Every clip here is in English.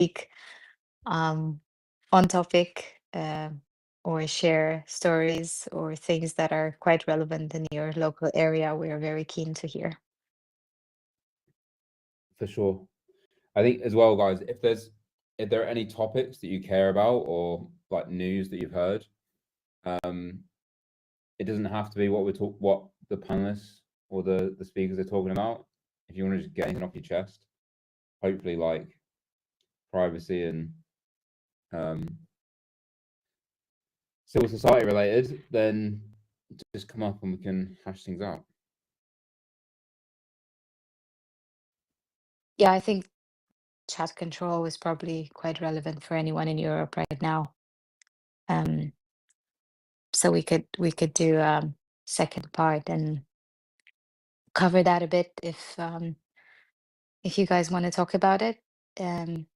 speak um, on topic, or share stories or things that are quite relevant in your local area, we are very keen to hear. For sure. I think as well, guys, if there are any topics that you care about or like news that you've heard, um, it doesn't have to be what the panelists or the speakers are talking about. If you want to just get anything off your chest, hopefully like privacy and um, civil society related, then just come up and we can hash things out. Yeah, I think chat control is probably quite relevant for anyone in Europe right now. Um, so we could do second part and cover that a bit if you guys want to talk about it. Um,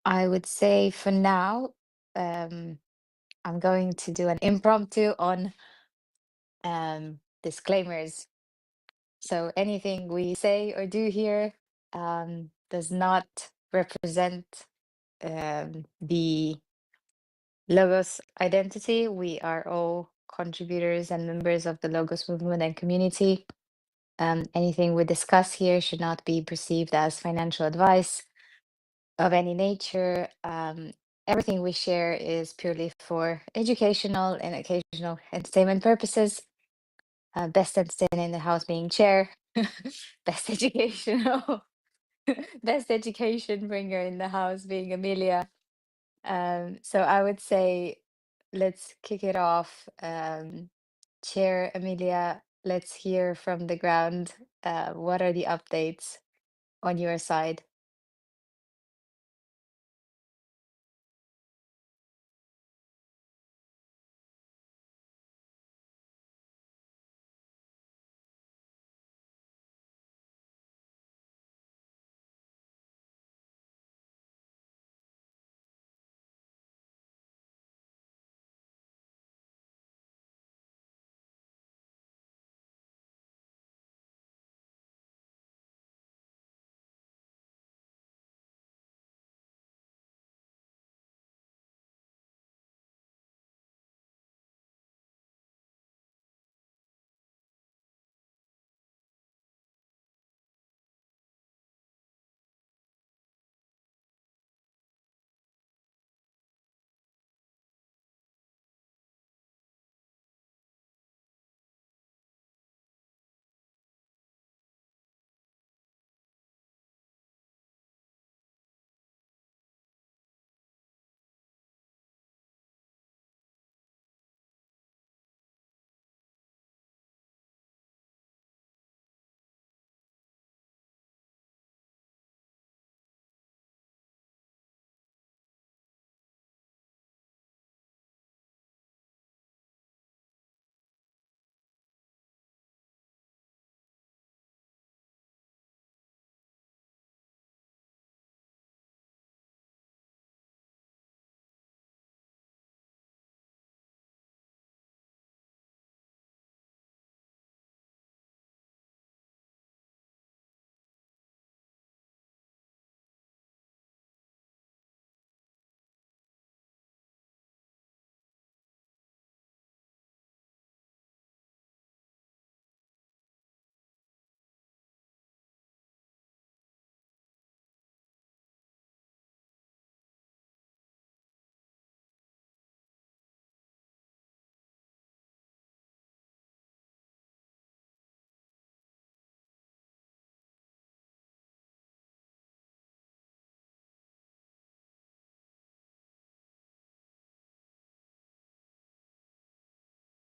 I would say for now, um, I'm going to do an impromptu on disclaimers. So anything we say or do here does not represent the Logos identity. We are all contributors and members of the Logos movement and community. Anything we discuss here should not be perceived as financial advice of any nature. Everything we share is purely for educational and occasional entertainment purposes. Best entertainer in the house being chair. Best educational, best education bringer in the house being Amelia. So I would say let's kick it off. Chair Amelia, let's hear from the ground. What are the updates on your side?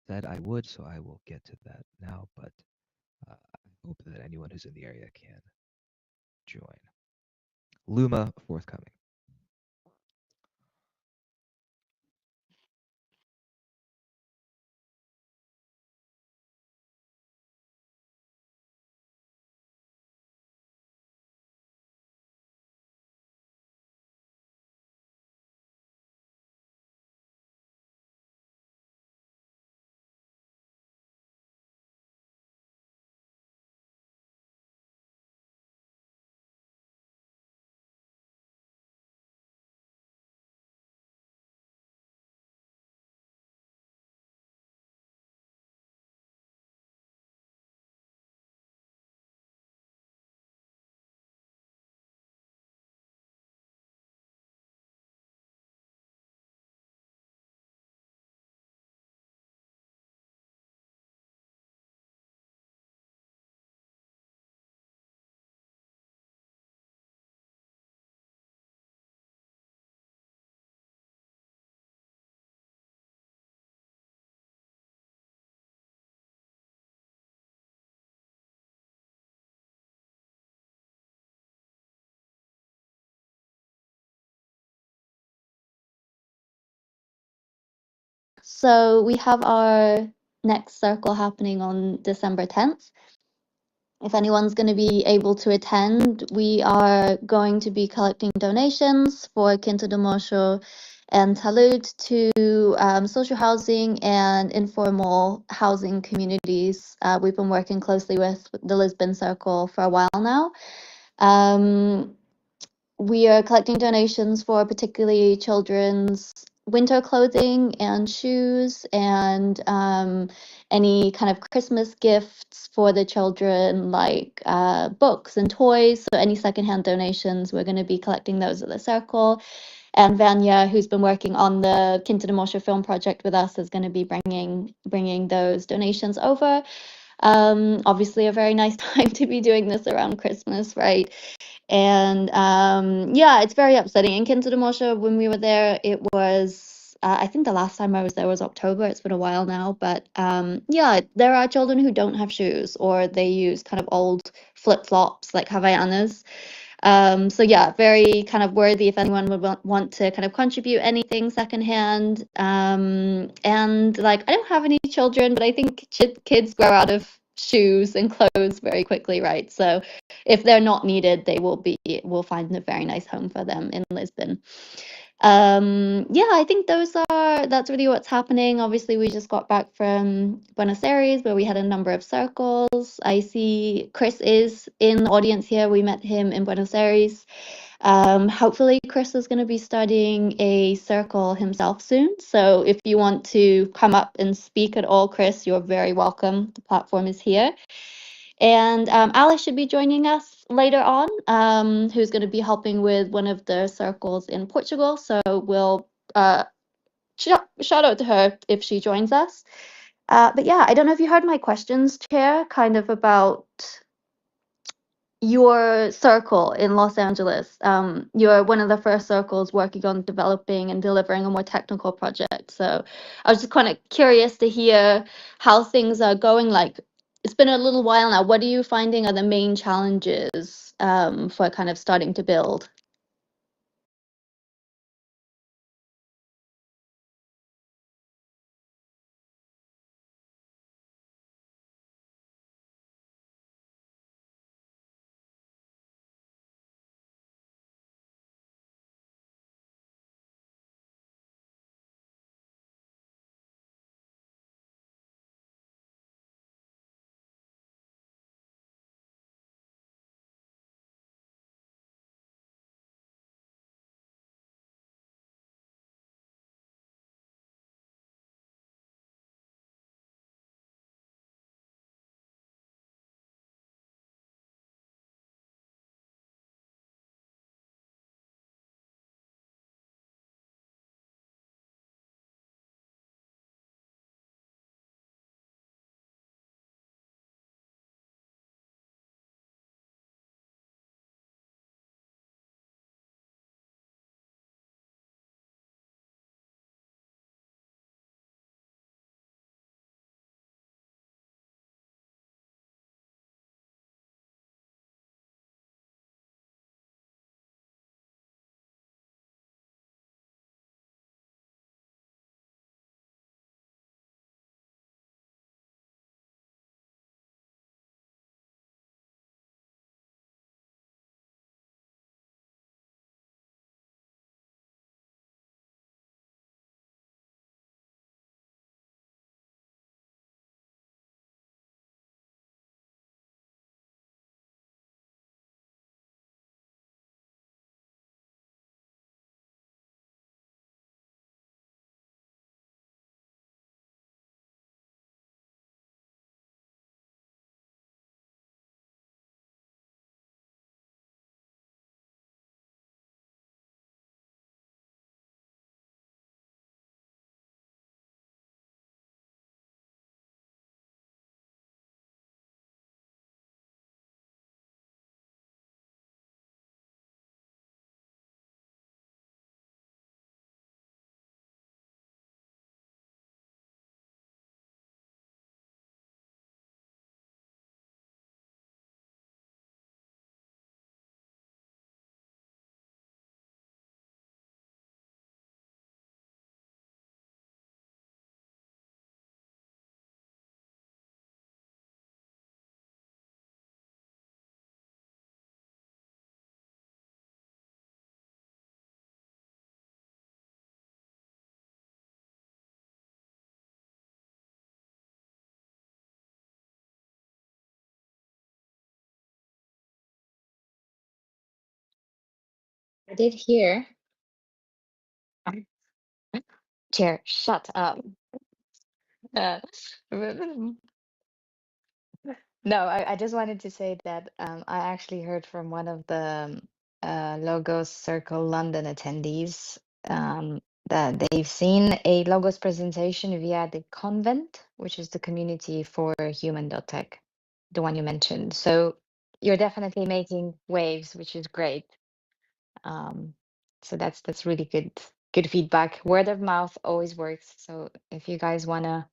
Said I would, so I will get to that now, but I hope that anyone who's in the area can join. Luma forthcoming. So we have our next circle happening on December 10th. If anyone's going to be able to attend, we are going to be collecting donations for Quinta do Mocho and Talud to social housing and informal housing communities. We've been working closely with the Lisbon Circle for a while now. We are collecting donations for particularly children's winter clothing and shoes and any kind of Christmas gifts for the children, like books and toys. So any secondhand donations, we're going to be collecting those at the circle. And Vanya, who's been working on the Quinta do Mocho film project with us, is going to be bringing those donations over. Obviously, a very nice time to be doing this around Christmas, right? And yeah, it's very upsetting. In Quinta do Mocho, when we were there, it was, I think the last time I was there was October. It's been a while now. But yeah, there are children who don't have shoes or they use kind of old flip-flops like Havaianas. So yeah, very kind of worthy if anyone would want to kind of contribute anything secondhand. And like, I don't have any children, but I think kids grow out of shoes and clothes very quickly, right? So if they're not needed, we'll find a very nice home for them in Lisbon. Yeah, I think that's really what's happening. Obviously, we just got back from Buenos Aires where we had a number of circles. I see Chris is in the audience here. We met him in Buenos Aires. Hopefully Chris is going to be starting a circle himself soon. So if you want to come up and speak at all, Chris, you're very welcome. The platform is here. And Alice should be joining us later on, who's going to be helping with one of the circles in Portugal. So we'll shout out to her if she joins us. But yeah, I don't know if you heard my questions, Chair, kind of about your circle in Los Angeles. You're one of the first circles working on developing and delivering a more technical project. So I was just kind of curious to hear how things are going. Like, it's been a little while now. What are you finding are the main challenges for kind of starting to build? I did hear. Chair, shut up. Uh, no, I just wanted to say that I actually heard from one of the Logos Circle London attendees that they've seen a Logos presentation via the Convent, which is the community for Human.tech, the one you mentioned. So you're definitely making waves, which is great. So that's really good feedback. Word of mouth always works. So if you guys wanna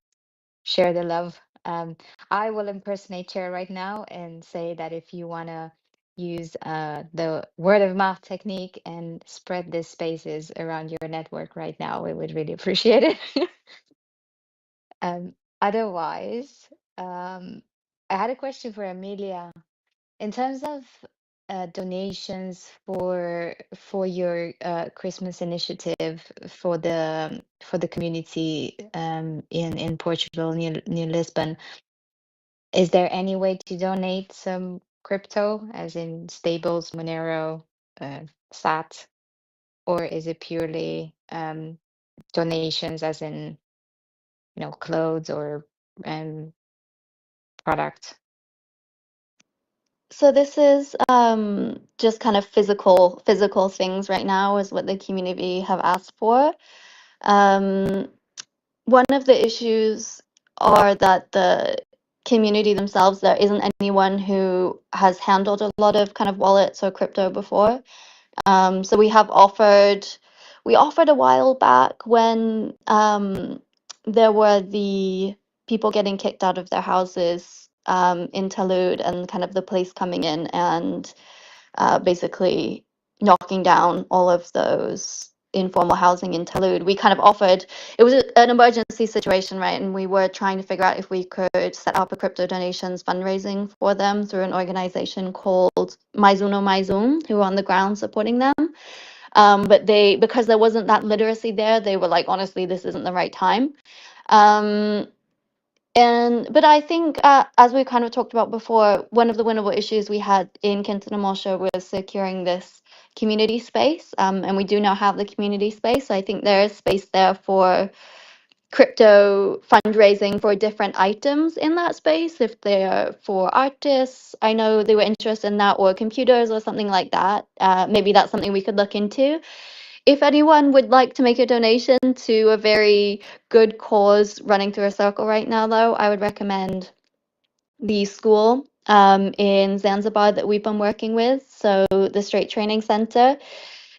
share the love, I will impersonate Chair right now and say that if you wanna use the word of mouth technique and spread these spaces around your network right now, we would really appreciate it. Otherwise, I had a question for Amelia. In terms of donations for your Christmas initiative for the community in Portugal near Lisbon, is there any way to donate some crypto, as in Stables, Monero, SAT, or is it purely donations, as in clothes or product? So this is just kind of physical things right now is what the community have asked for. One of the issues are that the community themselves, there isn't anyone who has handled a lot of kind of wallets or crypto before. So we offered a while back when there were the people getting kicked out of their houses in Talud, and kind of the police coming in and basically knocking down all of those informal housing in Talud. We kind of offered, it was an emergency situation, right? And we were trying to figure out if we could set up a crypto donations fundraising for them through an organization called Maizuno Maizun, who are on the ground supporting them. But because there wasn't that literacy there, they were like, honestly, this isn't the right time. But I think, as we kind of talked about before, one of the winnable issues we had in Quintana Mosha was securing this community space. And we do now have the community space. So I think there is space there for crypto fundraising for different items in that space. If they're for artists, I know they were interested in that, or computers or something like that. Maybe that's something we could look into. If anyone would like to make a donation to a very good cause running through a circle right now, though, I would recommend the school in Zanzibar that we've been working with. So the Straight Training Center.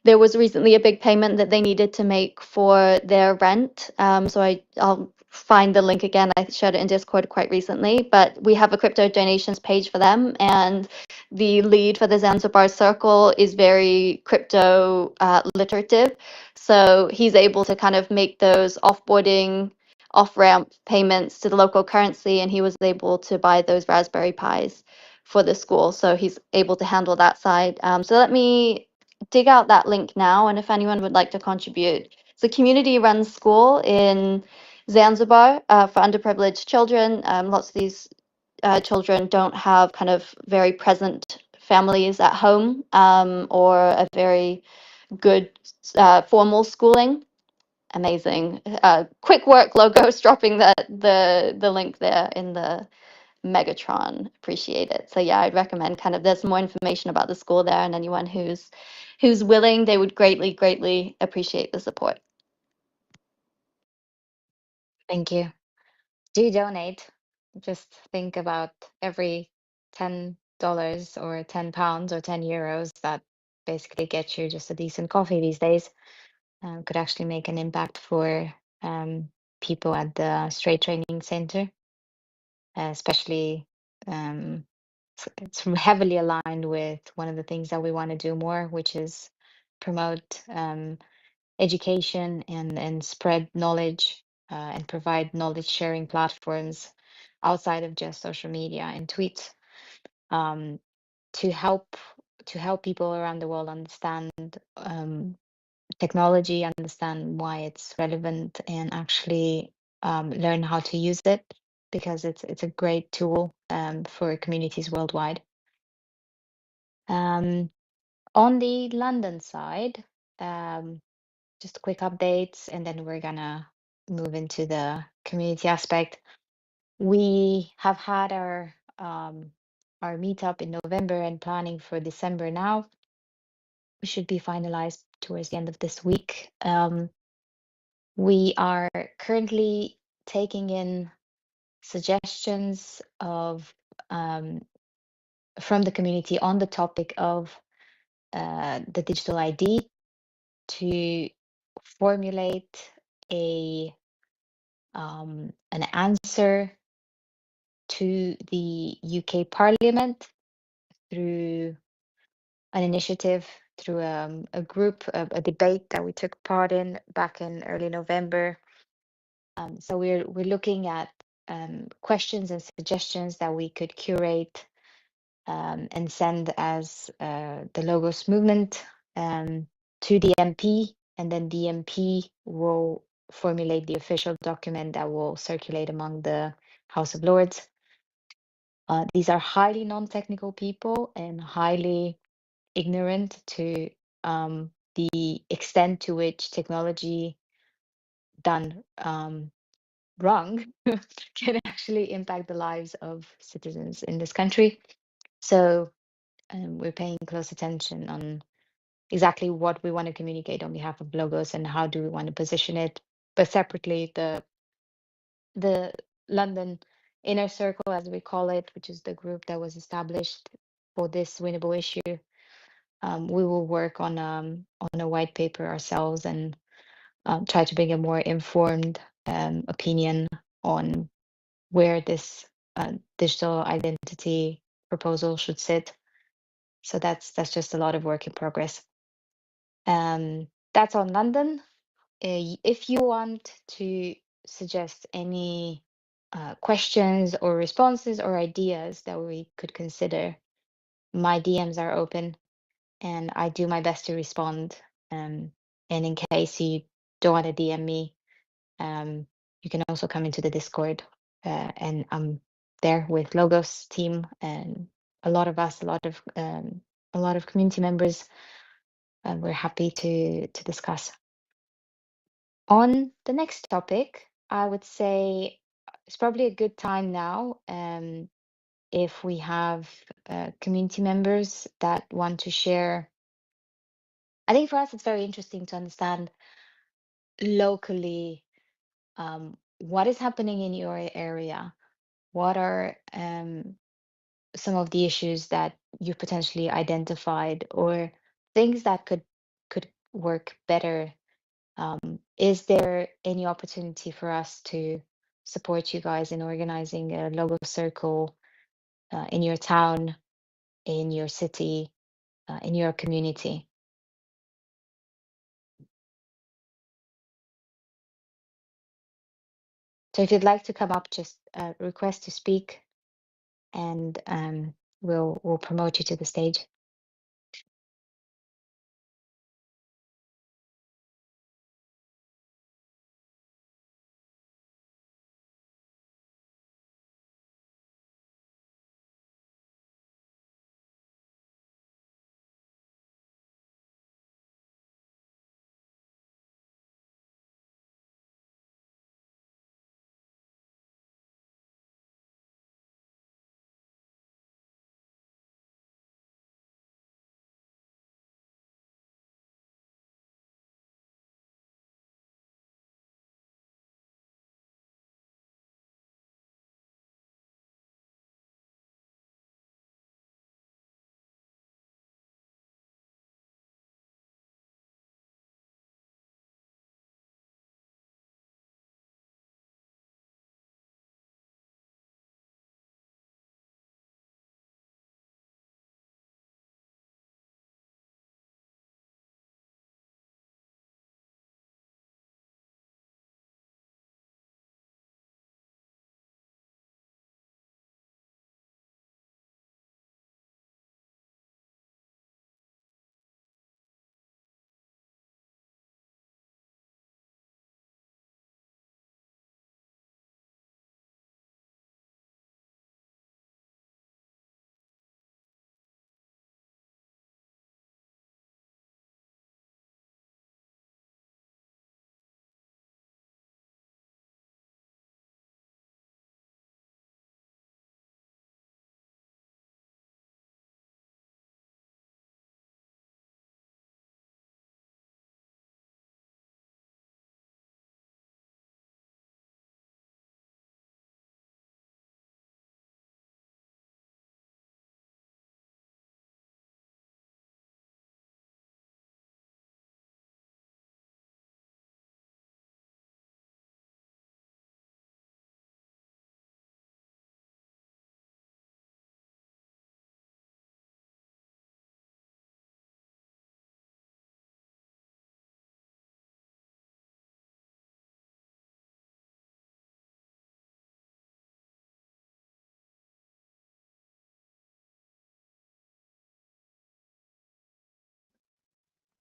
There was recently a big payment that they needed to make for their rent. So I'll find the link again. I shared it in Discord quite recently, but we have a crypto donations page for them, and the lead for the Zanzibar Circle is very crypto literative. So he's able to kind of make those offboarding, off-ramp payments to the local currency, and he was able to buy those Raspberry Pis for the school. So he's able to handle that side. So let me dig out that link now, and if anyone would like to contribute. It's a community-run school in Zanzibar for underprivileged children. Lots of these children don't have kind of very present families at home, or a very good formal schooling. Amazing. Quick work, Logos, dropping the link there in the Megatron. Appreciate it. So yeah, I'd recommend kind of there's more information about the school there, and anyone who's willing, they would greatly appreciate the support. Thank you. Do donate. Just think about every $10 or £10 or €10 that basically gets you just a decent coffee these days. Could actually make an impact for people at the Straight Training Center, especially it's heavily aligned with one of the things that we want to do more, which is promote education and spread knowledge and provide knowledge sharing platforms outside of just social media and tweets, um, to help people around the world understand technology, understand why it's relevant, and actually learn how to use it, because it's a great tool for communities worldwide. On the London side, just quick updates, and then we're gonna move into the community aspect. We have had our meetup in November and planning for December now. We should be finalized towards the end of this week. We are currently taking in suggestions of from the community on the topic of the digital ID to formulate an answer to the UK Parliament through an initiative, through a group, a debate that we took part in back in early November. So we're looking at questions and suggestions that we could curate and send as the Logos movement to the MP, and then the MP will formulate the official document that will circulate among the House of Lords. These are highly non-technical people and highly ignorant to the extent to which technology done wrong can actually impact the lives of citizens in this country. So we're paying close attention on exactly what we want to communicate on behalf of Logos and how do we want to position it. But separately, the London Inner Circle, as we call it, which is the group that was established for this winnable issue, we will work on a white paper ourselves and try to bring a more informed opinion on where this digital identity proposal should sit. So that's just a lot of work in progress. That's on London. If you want to suggest any questions or responses or ideas that we could consider, my DMs are open and I do my best to respond. And in case you don't want to DM me, you can also come into the Discord, and I'm there with Logos team and a lot of us, a lot of community members, and we're happy to discuss. On the next topic, I would say it's probably a good time now, if we have community members that want to share. I think for us, it's very interesting to understand locally what is happening in your area. What are some of the issues that you've potentially identified, or things that could work better? Is there any opportunity for us to support you guys in organizing a logo circle in your town, in your city, in your community? So if you'd like to come up, just request to speak, and we'll promote you to the stage.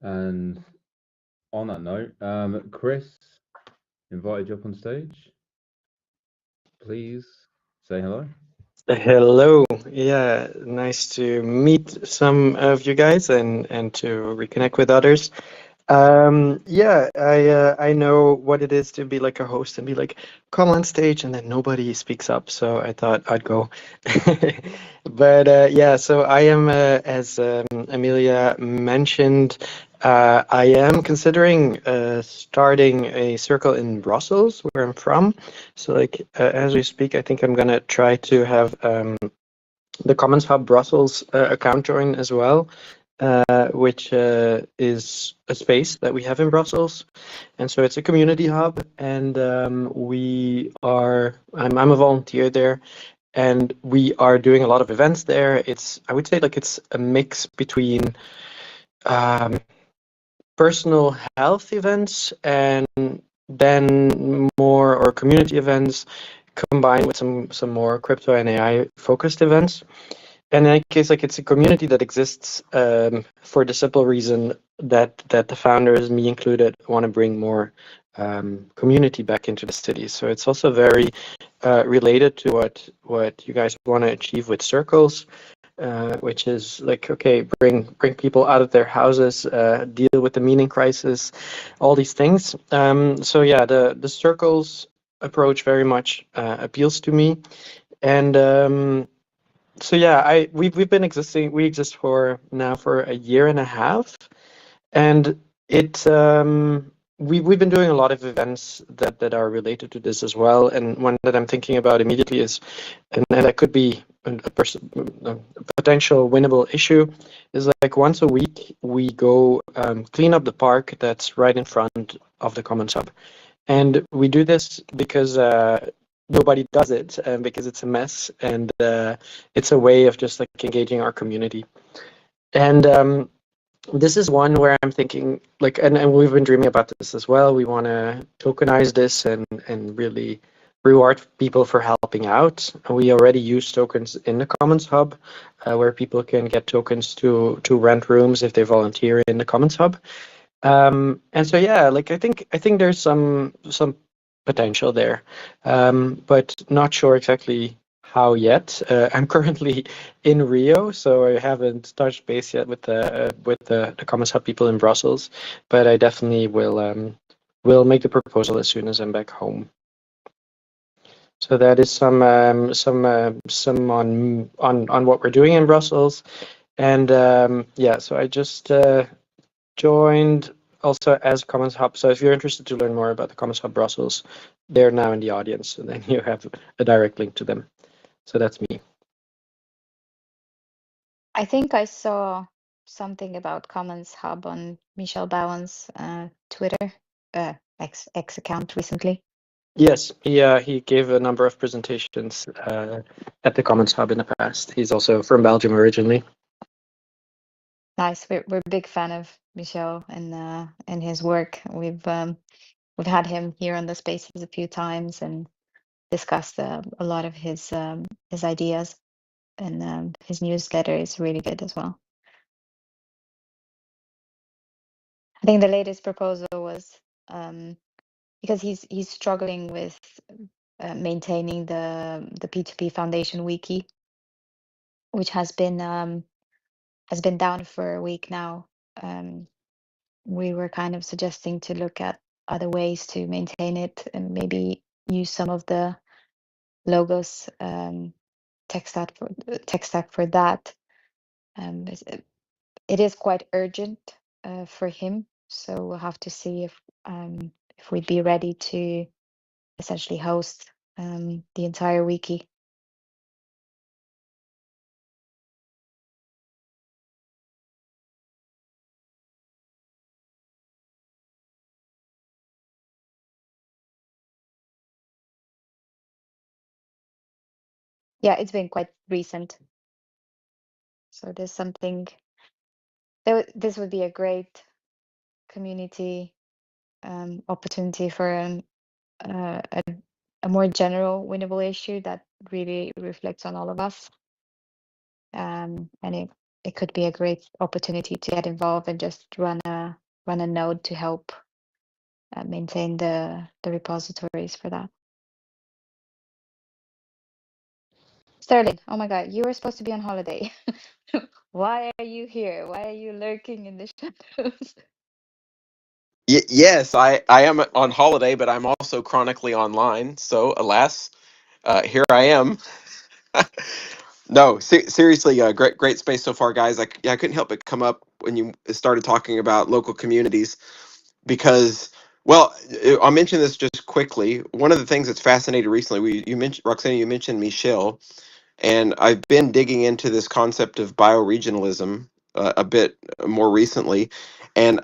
And on that note, Chris invited you up on stage. Please say hello. Hello. Yeah, nice to meet some of you guys and to reconnect with others. Yeah, I know what it is to be like a host and be like, come on stage, and then nobody speaks up. So I thought I'd go. But yeah, so I am, as Amelia mentioned, I am considering starting a circle in Brussels, where I'm from. So like as we speak, I think I'm gonna try to have the Commons Hub Brussels account join as well, which is a space that we have in Brussels. And so it's a community hub, and I'm a volunteer there, and we are doing a lot of events there. I would say like it's a mix between personal health events and then more or community events combined with some more crypto and AI focused events. And in any case, like it's a community that exists for the simple reason that the founders, me included, want to bring more community back into the city. So it's also very related to what you guys want to achieve with circles, which is like, okay, bring people out of their houses, deal with the meaning crisis, all these things. So yeah, the circles approach very much appeals to me, and so yeah, we've been existing. We exist for a year and a half, and we've been doing a lot of events that are related to this as well. And one that I'm thinking about immediately is, and that could be a potential winnable issue, is like once a week we go clean up the park that's right in front of the Commons Hub, and we do this because nobody does it, because it's a mess, and it's a way of just like engaging our community. And this is one where I'm thinking like, and we've been dreaming about this as well. We want to tokenize this and really reward people for helping out. We already use tokens in the Commons Hub, where people can get tokens to rent rooms if they volunteer in the Commons Hub. And so yeah, like I think there's some potential there, but not sure exactly how yet. I'm currently in Rio, so I haven't touched base yet with the Commons Hub people in Brussels, but I definitely will make the proposal as soon as I'm back home. So that is some on what we're doing in Brussels, and yeah, so I just joined also as Commons Hub. So if you're interested to learn more about the Commons Hub Brussels, they're now in the audience, and then you have a direct link to them. So that's me. I think I saw something about Commons Hub on Michel Bouwen's Twitter X account recently. Yes, he gave a number of presentations at the Commons Hub in the past. He's also from Belgium originally. Nice. We're a big fan of Michel and his work. We've had him here on the spaces a few times and discussed a lot of his ideas, and his newsletter is really good as well. I think the latest proposal was because he's struggling with maintaining the P2P Foundation wiki, which has been down for a week now. We were kind of suggesting to look at other ways to maintain it and maybe use some of the logos tech stack for that. It is quite urgent for him, so we'll have to see if we'd be ready to essentially host the entire wiki. Yeah, it's been quite recent. So there's something this would be a great community opportunity for a more general winnable issue that really reflects on all of us. And it could be a great opportunity to get involved and just run a node to help maintain the repositories for that. Sterling, oh my God, you were supposed to be on holiday. Why are you here? Why are you lurking in the shadows? Yes, I am on holiday, but I'm also chronically online. So, alas, here I am. No, seriously, great space so far, guys. I couldn't help but come up when you started talking about local communities because, well, I'll mention this just quickly. One of the things that's fascinated recently, you mentioned Roxana, you mentioned Michelle, and I've been digging into this concept of bioregionalism a bit more recently, and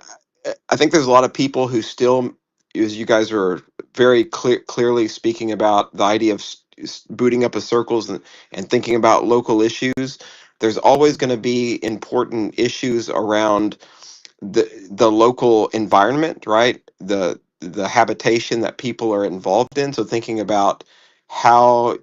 I think there's a lot of people who still, as you guys are very clearly speaking about the idea of booting up a circles and thinking about local issues. There's always going to be important issues around the local environment, right? The habitation that people are involved in. So thinking about how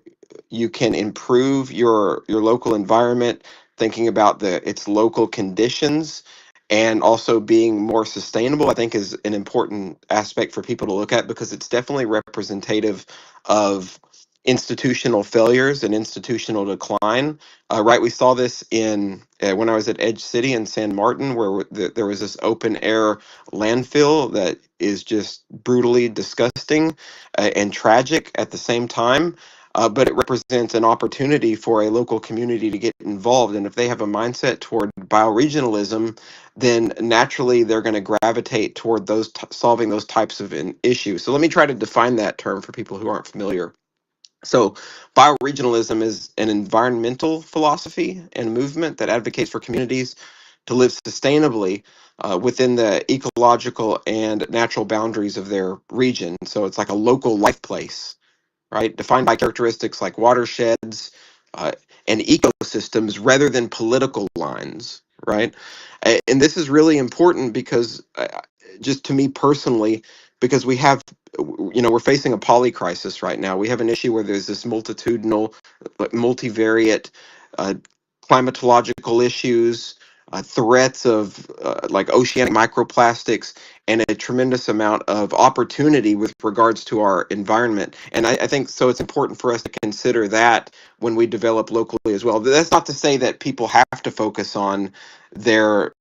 you can improve your local environment, thinking about its local conditions, and also being more sustainable, I think is an important aspect for people to look at because it's definitely representative of institutional failures and institutional decline. Right, we saw this in when I was at Edge City in San Martin, where there was this open air landfill that is just brutally disgusting and tragic at the same time. But it represents an opportunity for a local community to get involved. And if they have a mindset toward bioregionalism, then naturally they're going to gravitate toward those solving those types of issues. So let me try to define that term for people who aren't familiar. So, bioregionalism is an environmental philosophy and movement that advocates for communities to live sustainably within the ecological and natural boundaries of their region. So, it's like a local life place, right? Defined by characteristics like watersheds uh, and ecosystems rather than political lines, right? And this is really important because, just to me personally, because we have, we're facing a poly crisis right now. We have an issue where there's this multitudinal, multivariate climatological issues, threats of like oceanic microplastics, and a tremendous amount of opportunity with regards to our environment. And I think so it's important for us to consider that when we develop locally as well. That's not to say that people have to focus on their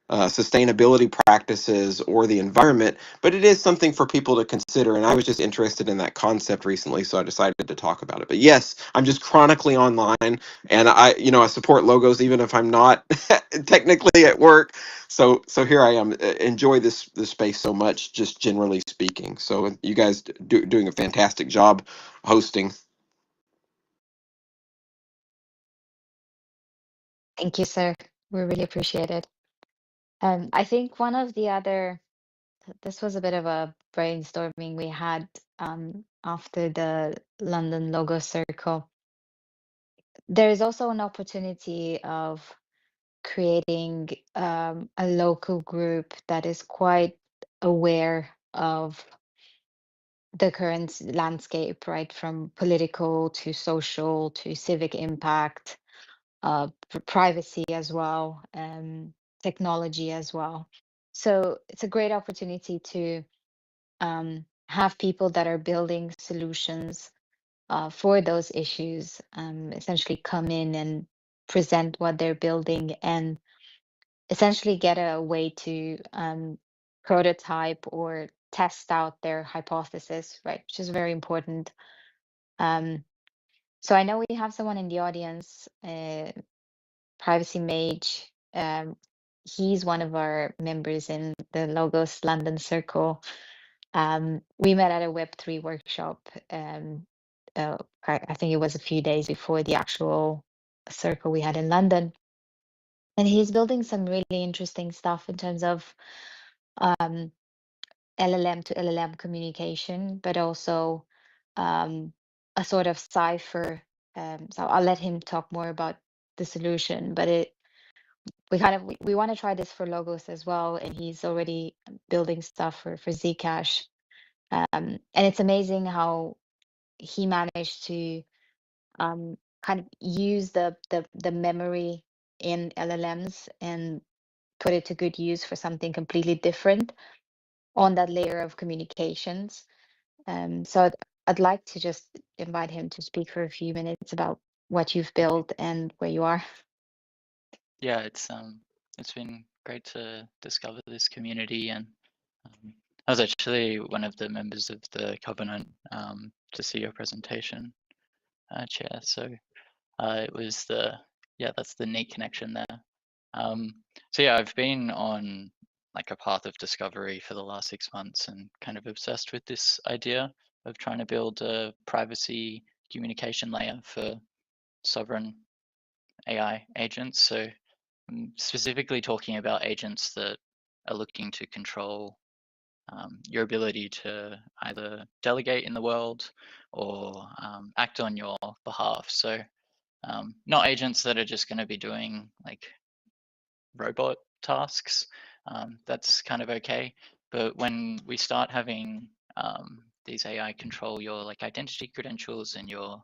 sustainability practices or the environment, but it is something for people to consider. And I was just interested in that concept recently, so I decided to talk about it. But yes, I'm just chronically online, and I support logos even if I'm not technically at work. So here I am. Enjoy this space so much, just generally speaking. So you guys doing a fantastic job hosting. Thank you, sir. We really appreciate it. I think one of the other, this was a bit of a brainstorming we had after the London Logo Circle. There is also an opportunity of creating a local group that is quite aware of the current landscape, right? From political to social to civic impact, privacy as well, technology as well. So it's a great opportunity to have people that are building solutions for those issues, essentially come in and present what they're building and essentially get a way to prototype or test out their hypothesis, right? Which is very important. So I know we have someone in the audience, Privacy Mage. He's one of our members in the Logos London Circle. We met at a Web3 workshop. I think it was a few days before the actual circle we had in London. And he's building some really interesting stuff in terms of LLM to LLM communication, but also a sort of cipher. So I'll let him talk more about the solution, but we want to try this for logos as well, and he's already building stuff for Zcash. And it's amazing how he managed to kind of use the memory in LLMs and put it to good use for something completely different on that layer of communications. So I'd like to just invite him to speak for a few minutes about what you've built and where you are. Yeah, it's been great to discover this community, and I was actually one of the members of the Covenant to see your presentation, Chair. So it was that's the neat connection there. So yeah, I've been on like a path of discovery for the last 6 months and kind of obsessed with this idea of trying to build a privacy communication layer for sovereign AI agents. So I'm specifically talking about agents that are looking to control your ability to either delegate in the world or act on your behalf. So not agents that are just going to be doing like robot tasks. That's kind of okay. But when we start having these AI control your like identity credentials and your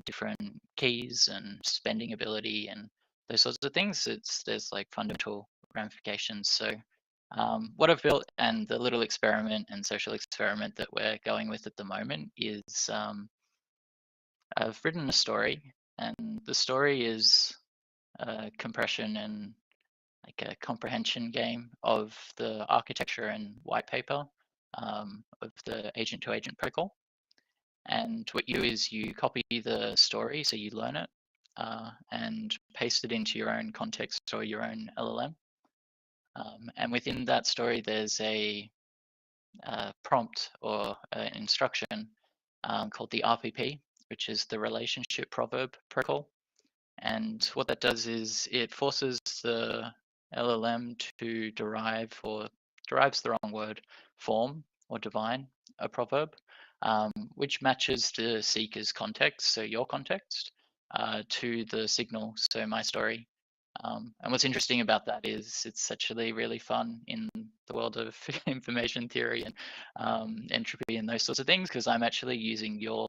different keys and spending ability and those sorts of things, there's like fundamental ramifications. So what I've built and the little experiment and social experiment that we're going with at the moment is I've written a story, and the story is compression and like a comprehension game of the architecture and white paper of the agent-to-agent protocol. And what you do is you copy the story, so you learn it, and paste it into your own context or your own LLM. And within that story, there's a prompt or an instruction called the RPP, which is the Relationship Proverb Protocol. And what that does is it forces the LLM to derives the wrong word, form or divine a proverb, which matches the seeker's context, so your context, to the signal, so my story. And what's interesting about that is it's actually really fun in the world of information theory and entropy and those sorts of things, because I'm actually using your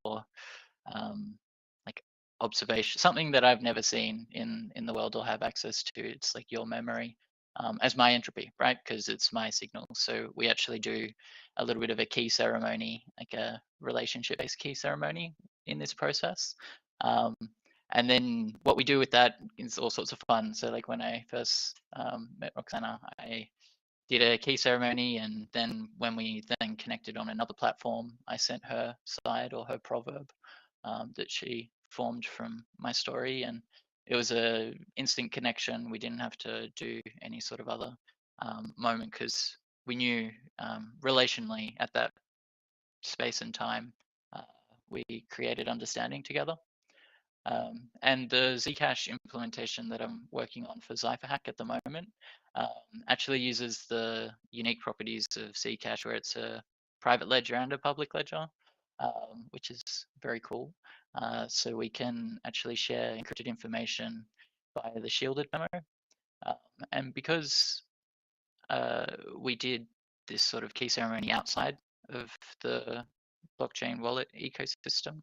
like observation, something that I've never seen in the world or have access to. It's like your memory as my entropy, right? Because it's my signal. So we actually do a little bit of a key ceremony, like a relationship-based key ceremony in this process. And then what we do with that is all sorts of fun. So like when I first met Roxana, I did a key ceremony, and then when we then connected on another platform, I sent her side or her proverb that she formed from my story, and it was a instant connection. We didn't have to do any sort of other moment, because we knew relationally at that space and time we created understanding together. And the Zcash implementation that I'm working on for Zypherhack at the moment actually uses the unique properties of Zcash, where it's a private ledger and a public ledger, which is very cool. So we can actually share encrypted information via the shielded memo. And because we did this sort of key ceremony outside of the blockchain wallet ecosystem,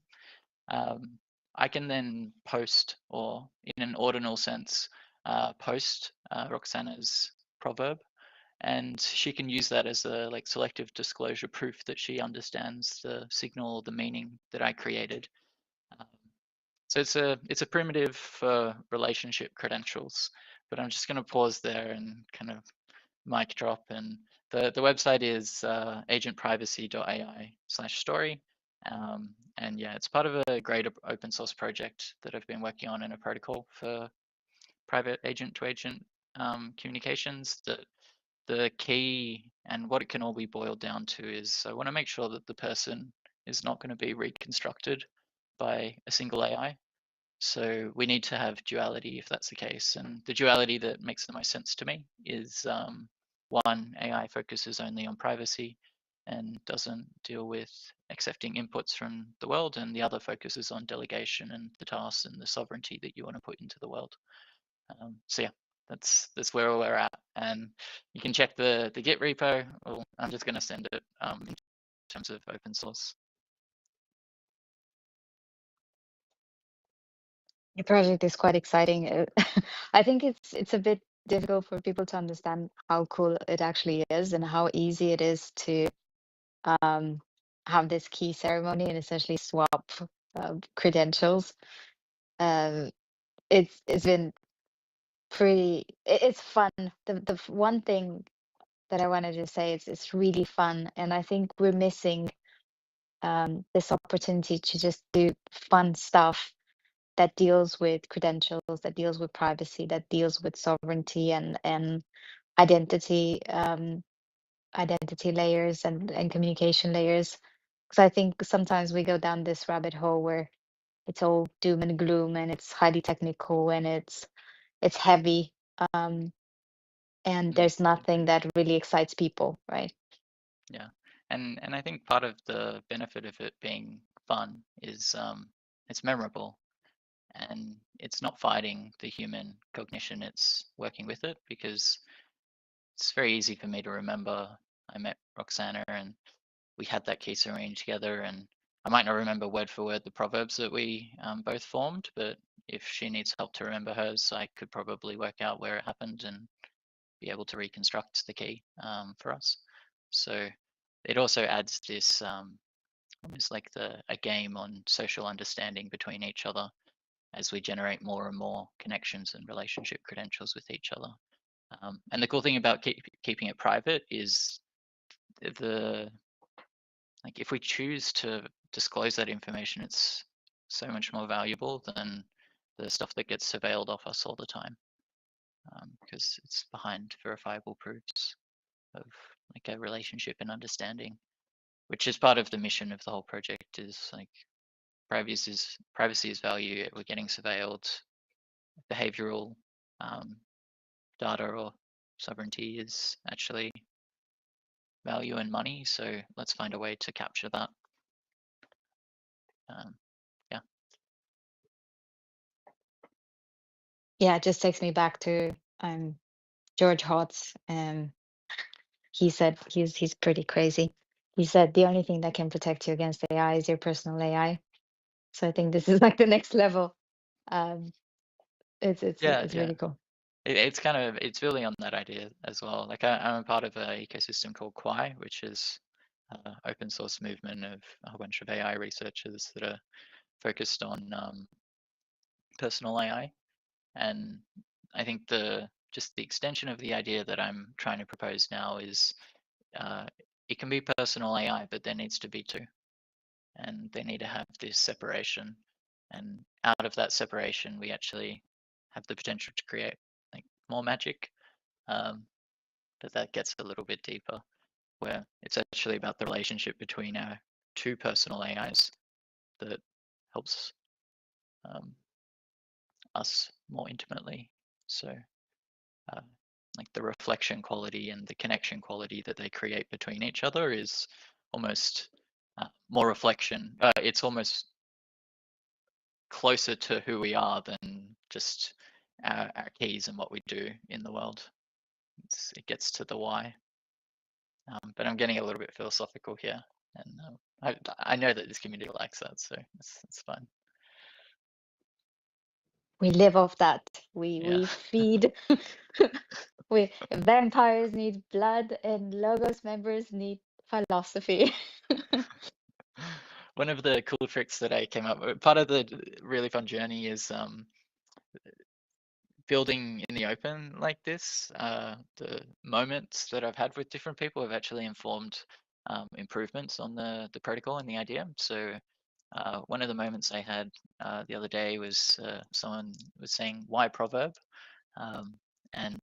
I can then post, or in an ordinal sense, post Roxana's proverb, and she can use that as a like selective disclosure proof that she understands the signal or the meaning that I created. So it's a primitive for relationship credentials, but I'm just going to pause there and kind of mic drop. And the website is agentprivacy.ai/story. And yeah, it's part of a greater open source project that I've been working on in a protocol for private agent-to-agent communications. That the key and what it can all be boiled down to is I want to make sure that the person is not going to be reconstructed by a single AI. So we need to have duality if that's the case. And the duality that makes the most sense to me is one, AI focuses only on privacy and doesn't deal with accepting inputs from the world, and the other focuses on delegation and the tasks and the sovereignty that you want to put into the world. So yeah, that's where we're at. And you can check the Git repo. Well, I'm just going to send it in terms of open source. The project is quite exciting. I think it's a bit difficult for people to understand how cool it actually is and how easy it is to have this key ceremony and essentially swap credentials. It's been pretty. It's fun. The one thing that I wanted to say is it's really fun, and I think we're missing this opportunity to just do fun stuff that deals with credentials, that deals with privacy, that deals with sovereignty and identity, identity layers and communication layers. Because I think sometimes we go down this rabbit hole where it's all doom and gloom and it's highly technical and it's heavy, and there's nothing that really excites people, right? Yeah, and I think part of the benefit of it being fun is it's memorable, and it's not fighting the human cognition, it's working with it, because it's very easy for me to remember I met Roxana and we had that key ceremony together, and I might not remember word for word the proverbs that we both formed, but if she needs help to remember hers, I could probably work out where it happened and be able to reconstruct the key for us. So it also adds this almost like a game on social understanding between each other as we generate more and more connections and relationship credentials with each other. And the cool thing about keeping it private is like if we choose to disclose that information, it's so much more valuable than the stuff that gets surveilled off us all the time, because it's behind verifiable proofs of like a relationship and understanding, which is part of the mission of the whole project. Is like privacy is value. We're getting surveilled. Behavioral data or sovereignty is actually value and money. So let's find a way to capture that. Yeah. Yeah, it just takes me back to George Hotz. He said he's pretty crazy. He said the only thing that can protect you against AI is your personal AI. So I think this is like the next level. It's really cool. It's kind of building on that idea as well. Like I'm a part of an ecosystem called Quai, which is open source movement of a whole bunch of AI researchers that are focused on personal AI. And I think just the extension of the idea that I'm trying to propose now is it can be personal AI, but there needs to be two, and they need to have this separation. And out of that separation, we actually have the potential to create like more magic. But that gets a little bit deeper, where it's actually about the relationship between our two personal AIs that helps us more intimately. So like the reflection quality and the connection quality that they create between each other is almost more reflection. It's almost closer to who we are than just our keys and what we do in the world. It gets to the why. But I'm getting a little bit philosophical here, and I know that this community likes that, so it's fun. We live off that. We feed. Vampires need blood, and Logos members need philosophy. One of the cool tricks that I came up with, part of the really fun journey, is building in the open like this. The moments that I've had with different people have actually informed improvements on the protocol and the idea. So one of the moments I had the other day was someone was saying, "Why proverb?" And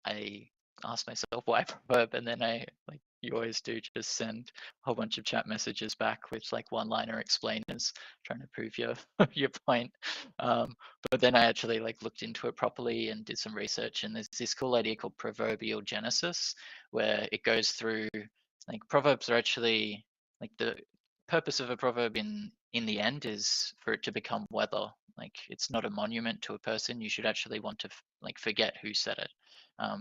I asked myself why proverb, and then I, like you always do, just send a whole bunch of chat messages back with like one-liner explainers trying to prove your your point. But then I actually like looked into it properly and did some research, and there's this cool idea called proverbial genesis, where it goes through like proverbs are actually like the purpose of a proverb in the end is for it to become weather. Like it's not a monument to a person. You should actually want to like forget who said it,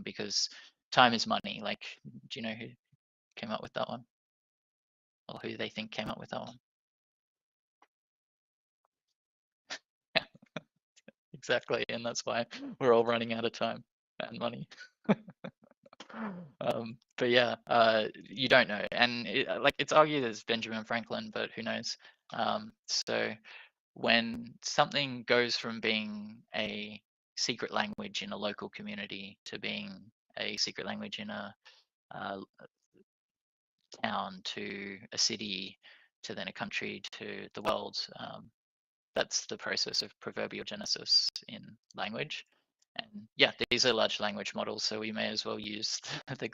because time is money. Like, do you know who came up with that one, or who they think came up with that one? exactly, and that's why we're all running out of time and money. But yeah, you don't know, and like it's argued as Benjamin Franklin, but who knows? So when something goes from being a secret language in a local community to being a secret language in a town to a city to then a country to the world, that's the process of proverbial genesis in language. And yeah, these are large language models, so we may as well use the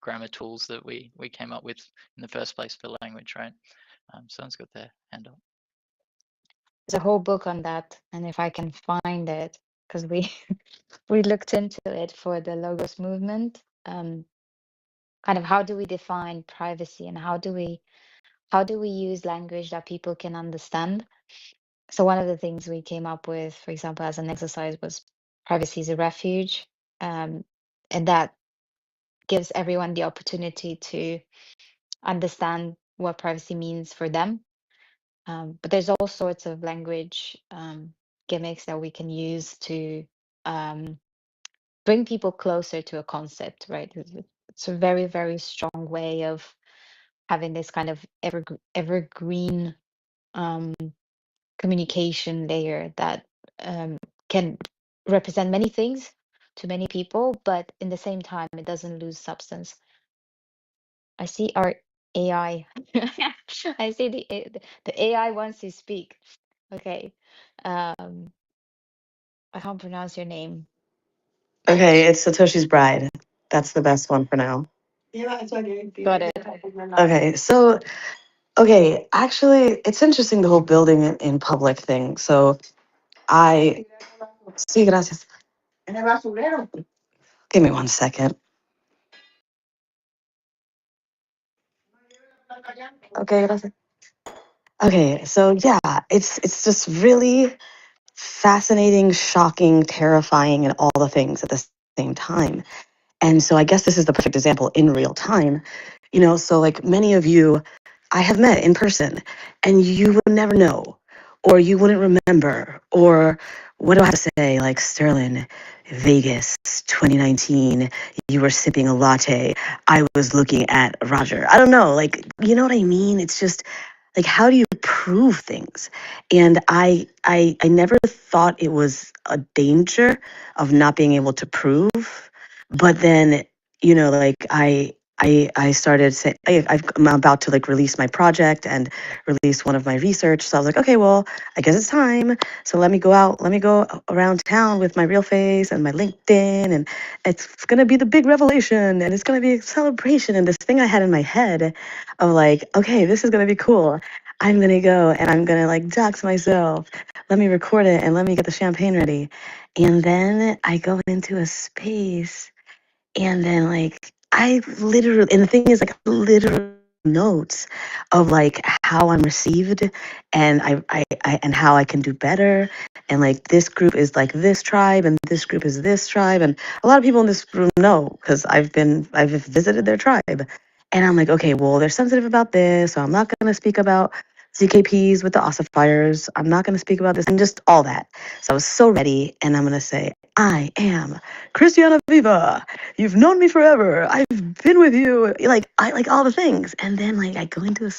grammar tools that we came up with in the first place for language, right? Someone's got their hand up. There's a whole book on that, and if I can find it, because we we looked into it for the Logos movement, kind of how do we define privacy and how do we use language that people can understand? So one of the things we came up with, for example, as an exercise was privacy is a refuge, and that gives everyone the opportunity to understand what privacy means for them. But there's all sorts of language gimmicks that we can use to bring people closer to a concept, right? It's a very, very strong way of having this kind of evergreen communication layer that can represent many things to many people, but in the same time, it doesn't lose substance. I see our AI. I see the AI wants to speak. Okay. I can't pronounce your name. Okay, it's Satoshi's Bride. That's the best one for now. Got it. Okay, so, okay, actually, it's interesting the whole building in public thing. So I, sí, gracias. Give me 1 second. Okay, gracias. Okay, so yeah, it's just really fascinating, shocking, terrifying, and all the things at the same time. And so I guess this is the perfect example in real time. So like many of you I have met in person and you would never know, or you wouldn't remember, or what do I have to say? Like Sterling, Vegas, 2019, you were sipping a latte. I was looking at Roger. I don't know, like, you know what I mean? It's just like, how do you prove things? And I never thought it was a danger of not being able to prove. But then, like I started saying, I'm about to like release my project and release one of my research. So I was like, okay, well, I guess it's time. So let me go around town with my real face and my LinkedIn, and it's gonna be the big revelation, and it's gonna be a celebration. And this thing I had in my head of like, okay, this is gonna be cool. I'm gonna go and I'm gonna like dox myself. Let me record it and let me get the champagne ready. And then I go into a space and then like I literally, and the thing is like literal notes of like how I'm received, and I and how I can do better, and like this group is like this tribe and this group is this tribe, and a lot of people in this room know because I've visited their tribe, and I'm like, okay, well they're sensitive about this, so I'm not gonna speak about CKPs with the ossifiers. I'm not gonna speak about this and just all that. So I was so ready, and I'm gonna say, I am Christiana Viva. You've known me forever. I've been with you. Like I like all the things. And then like I go into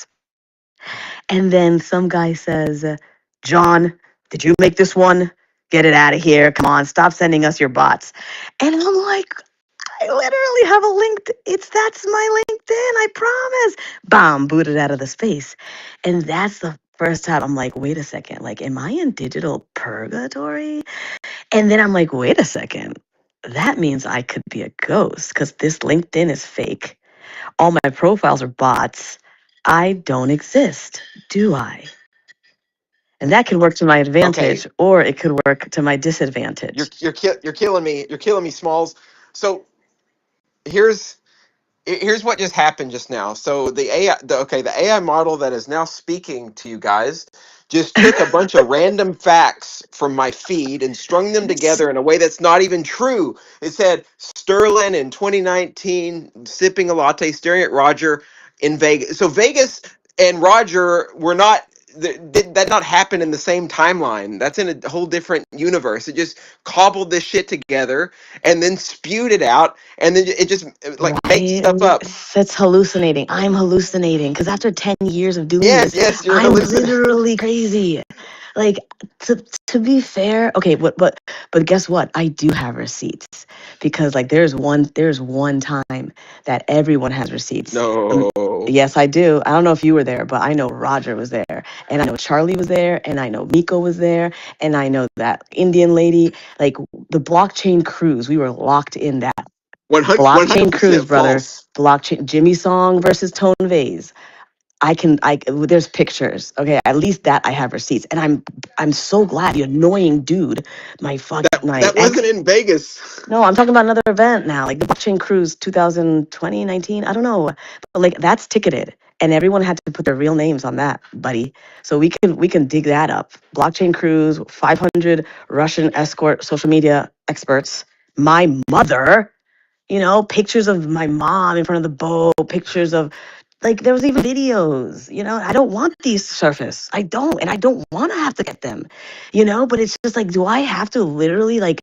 and then some guy says, John, did you make this one? Get it out of here. Come on, stop sending us your bots. And I'm like, I literally have a link. That's my LinkedIn. I promise. Bam, booted out of the space. And that's the first time I'm like, wait a second. Like, am I in digital purgatory? And then I'm like, wait a second. That means I could be a ghost because this LinkedIn is fake. All my profiles are bots. I don't exist, do I? And that could work to my advantage, or it could work to my disadvantage. You're killing me. You're killing me, Smalls. So here's what just happened just now. So the AI model that is now speaking to you guys just took a bunch of random facts from my feed and strung them together in a way that's not even true. It said Sterling in 2019 sipping a latte, staring at Roger in Vegas. So Vegas and Roger were not did that not happen in the same timeline? That's in a whole different universe. It just cobbled this shit together and then spewed it out, and then it just like makes stuff up. It's hallucinating. I'm hallucinating because after 10 years of doing Yes, this, yes, you're I'm hallucinating. literally crazy. Like to be fair, okay, but guess what? I do have receipts because like there's one time that everyone has receipts. No. Yes, I do. I don't know if you were there, but I know Roger was there, and I know Charlie was there, and I know Miko was there, and I know that Indian lady, like the blockchain cruise. We were locked in that 100% blockchain cruise, brother. false. Blockchain Jimmy Song versus Tone Vase. There's pictures. Okay, at least that I have receipts, and I'm so glad the annoying dude, my That wasn't in Vegas. no, I'm talking about another event now, like the blockchain cruise 2020, 19. I don't know, but like that's ticketed, and everyone had to put their real names on that, buddy. So we can dig that up. Blockchain cruise, 500 Russian escort social media experts. My mother. Pictures of my mom in front of the boat, pictures of like there was even videos, I don't want these to surface. I don't, and I don't want to have to get them, but it's just like, do I have to literally like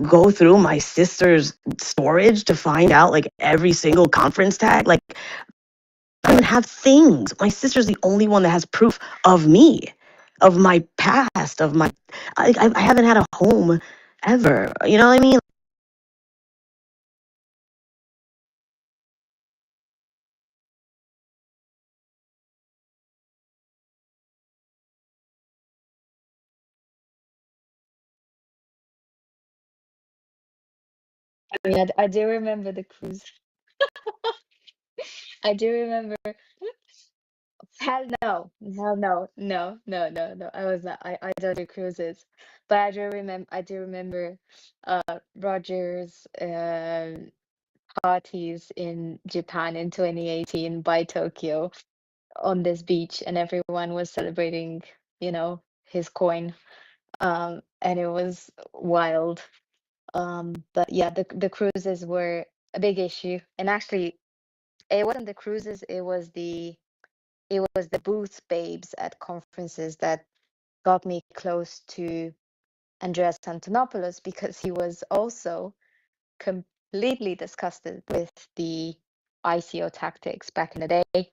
go through my sister's storage to find out like every single conference tag? Like I don't even have things. My sister's the only one that has proof of me, of my past, of my I haven't had a home ever. You know what I mean? I mean, I do remember the cruise. I do remember. Hell no, hell no, no, no, no, no. I was not. I don't do cruises, but I do remember. I do remember, Roger's parties in Japan in 2018 by Tokyo on this beach, and everyone was celebrating, his coin. And it was wild. But yeah, the cruises were a big issue, and actually, it wasn't the cruises. It was the booth babes at conferences that got me close to Andreas Antonopoulos, because he was also completely disgusted with the ICO tactics back in the day.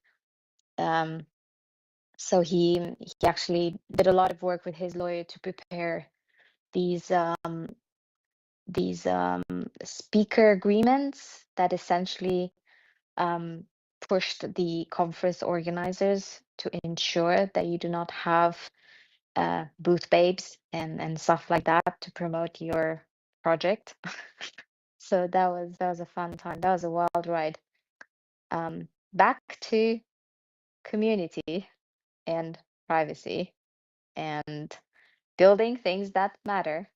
So he actually did a lot of work with his lawyer to prepare these speaker agreements that essentially pushed the conference organizers to ensure that you do not have booth babes and stuff like that to promote your project. So that was a fun time. That was a wild ride. Back to community and privacy and building things that matter.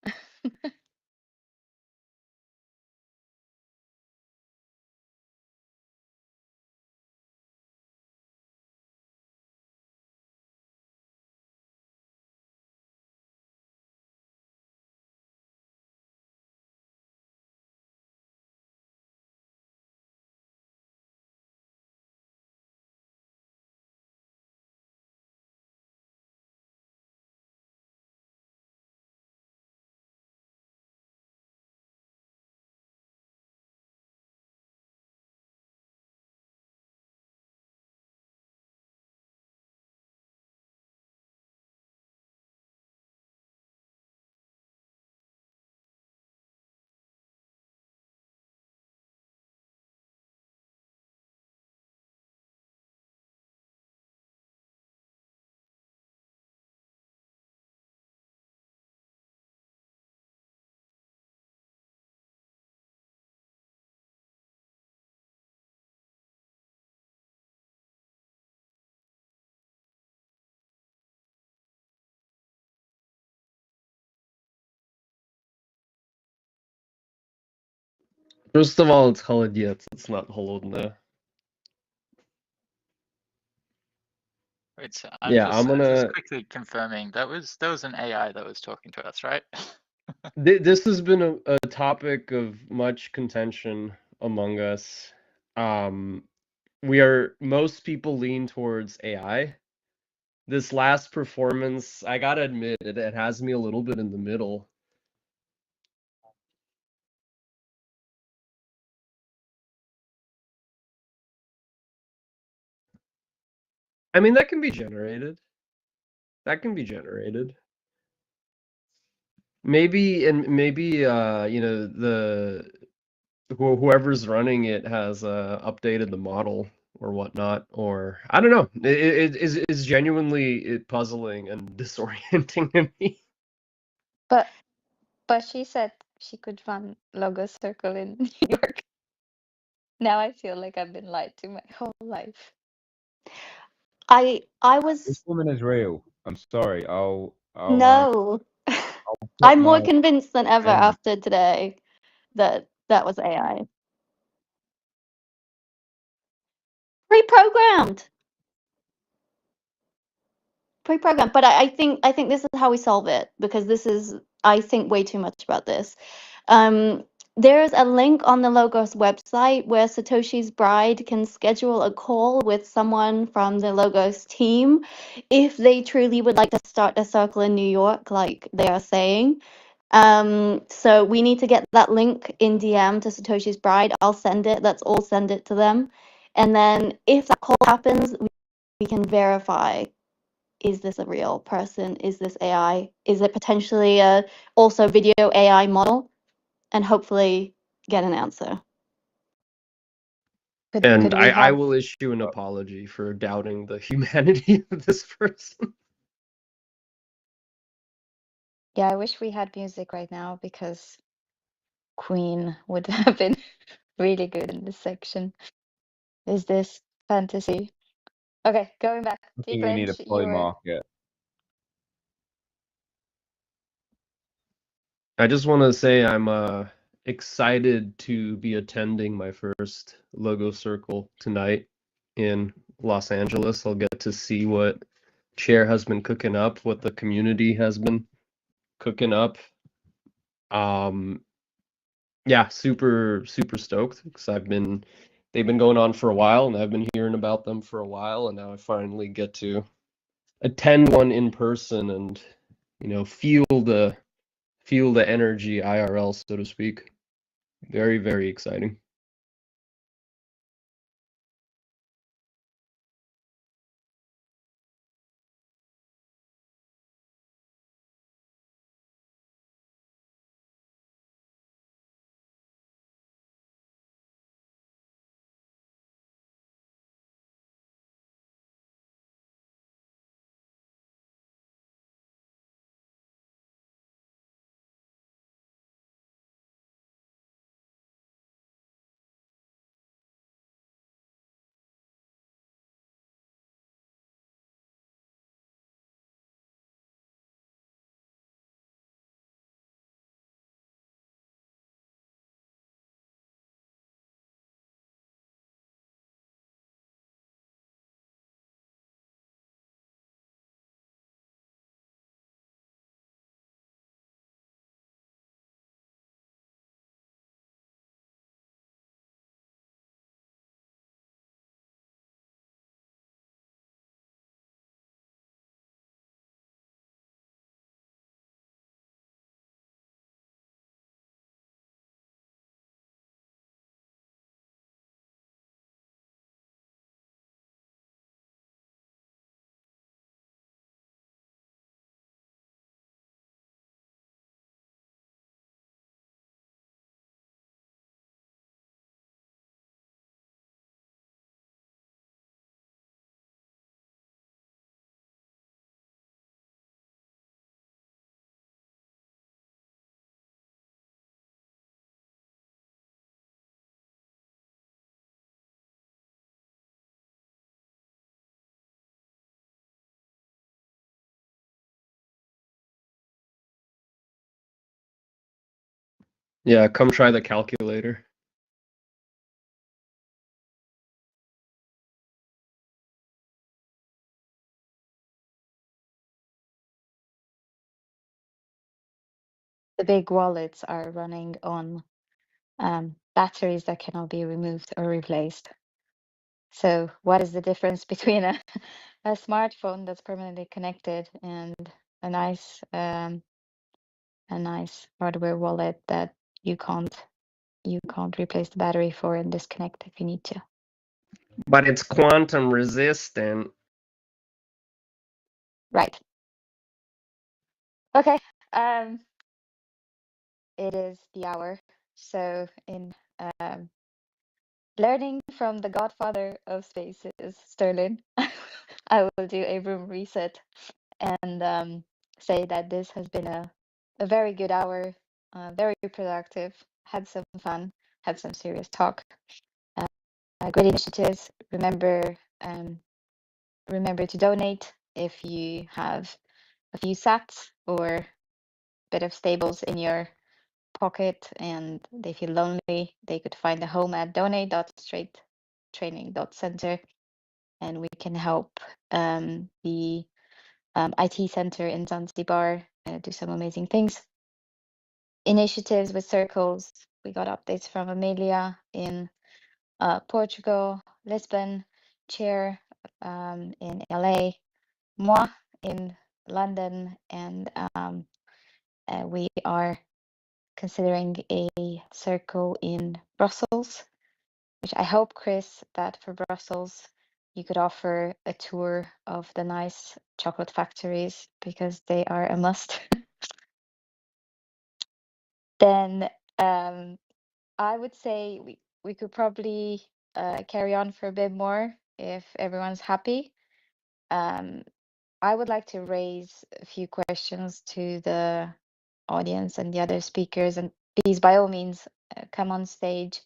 First of all, it's Holodiet, it's not Holodne. Wait, so Yeah, I'm I'm just gonna. quickly confirming that was an AI that was talking to us, right? This has been a topic of much contention among us. Most people lean towards AI, this last performance, I gotta admit, it has me a little bit in the middle. I mean, that can be generated. That can be generated. Maybe you know, whoever's running it has updated the model or whatnot, or I don't know. It is genuinely puzzling and disorienting to me. But she said she could run Logo Circle in New York. Now I feel like I've been lied to my whole life. I This was woman is real. I'm sorry. I'll no. put I'm more my convinced than ever name. after today that that was AI. Pre-programmed. Pre-programmed. But I think this is how we solve it, because this is, I think way too much about this. There's a link on the Logos website where Satoshi's bride can schedule a call with someone from the Logos team if they truly would like to start a circle in New York, like they are saying. So we need to get that link in DM to Satoshi's bride. I'll send it. Let's all send it to them. And then if that call happens, we can verify, is this a real person? Is this AI? Is it potentially a also video AI model? And hopefully get an answer. And Could we I have will issue an apology for doubting the humanity of this person. Yeah, I wish we had music right now because Queen would have been really good in this section. Is this fantasy? Okay, going back. I Deep think we need a Lynch, you play were market. I just want to say I'm excited to be attending my first Logo Circle tonight in Los Angeles. I'll get to see what Chair has been cooking up, what the community has been cooking up. Yeah, super stoked because they've been going on for a while and I've been hearing about them for a while, and now I finally get to attend one in person and, you know, feel the energy IRL, so to speak. Very exciting. Yeah, come try the calculator. the big wallets are running on batteries that cannot be removed or replaced. So what is the difference between a a smartphone that's permanently connected and a nice hardware wallet that you can't replace the battery for and disconnect if you need to. But it's quantum resistant. Right. Okay. It is the hour. So in learning from the godfather of spaces, Sterling, I will do a room reset and say that this has been a very good hour, very productive, had some fun, had some serious talk, great initiatives. Remember to donate if you have a few sats or a bit of stables in your pocket and they feel lonely. They could find a home at donate.straighttraining.center, and we can help the IT center in Zanzibar do some amazing things. Initiatives with circles. We got updates from Amelia in Portugal, Lisbon, Chair in LA, moi in London, and we are considering a circle in Brussels, which I hope, Chris, that for Brussels you could offer a tour of the nice chocolate factories because they are a must. Then I would say we could probably carry on for a bit more if everyone's happy. I would like to raise a few questions to the audience and the other speakers, and please, by all means, come on stage.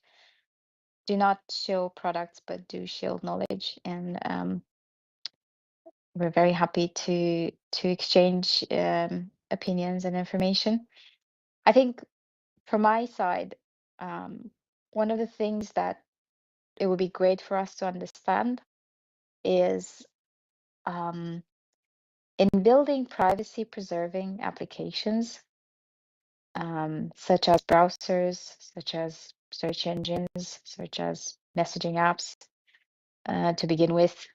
Do not show products, but do show knowledge, and we're very happy to exchange opinions and information. I think from my side, one of the things that it would be great for us to understand is in building privacy preserving applications, such as browsers, such as search engines, such as messaging apps, to begin with,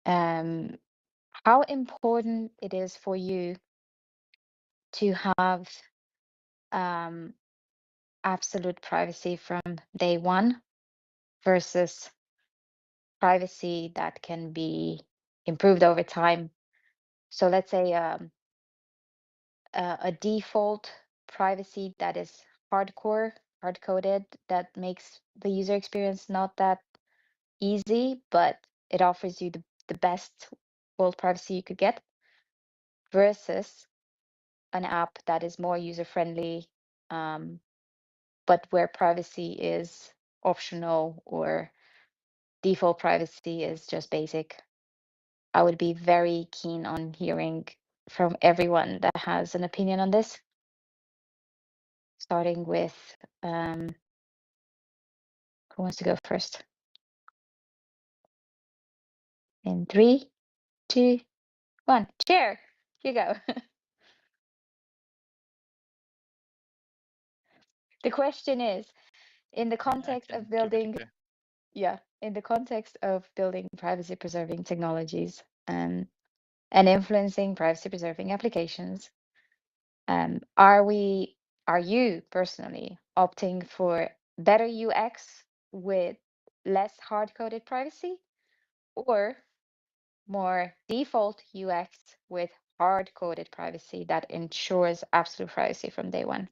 how important it is for you to have absolute privacy from day one versus privacy that can be improved over time. So let's say a default privacy that is hard-coded, that makes the user experience not that easy, but it offers you the best world privacy you could get, versus an app that is more user-friendly, but where privacy is optional or default privacy is just basic. I would be very keen on hearing from everyone that has an opinion on this, starting with who wants to go first? In 3, 2, 1. Chair, you go. The question is, in the Yeah, I context can of give it a building, go. in the context of building privacy preserving technologies and influencing privacy preserving applications, are you personally opting for better UX with less hard-coded privacy, or more default UX with hard-coded privacy that ensures absolute privacy from day one?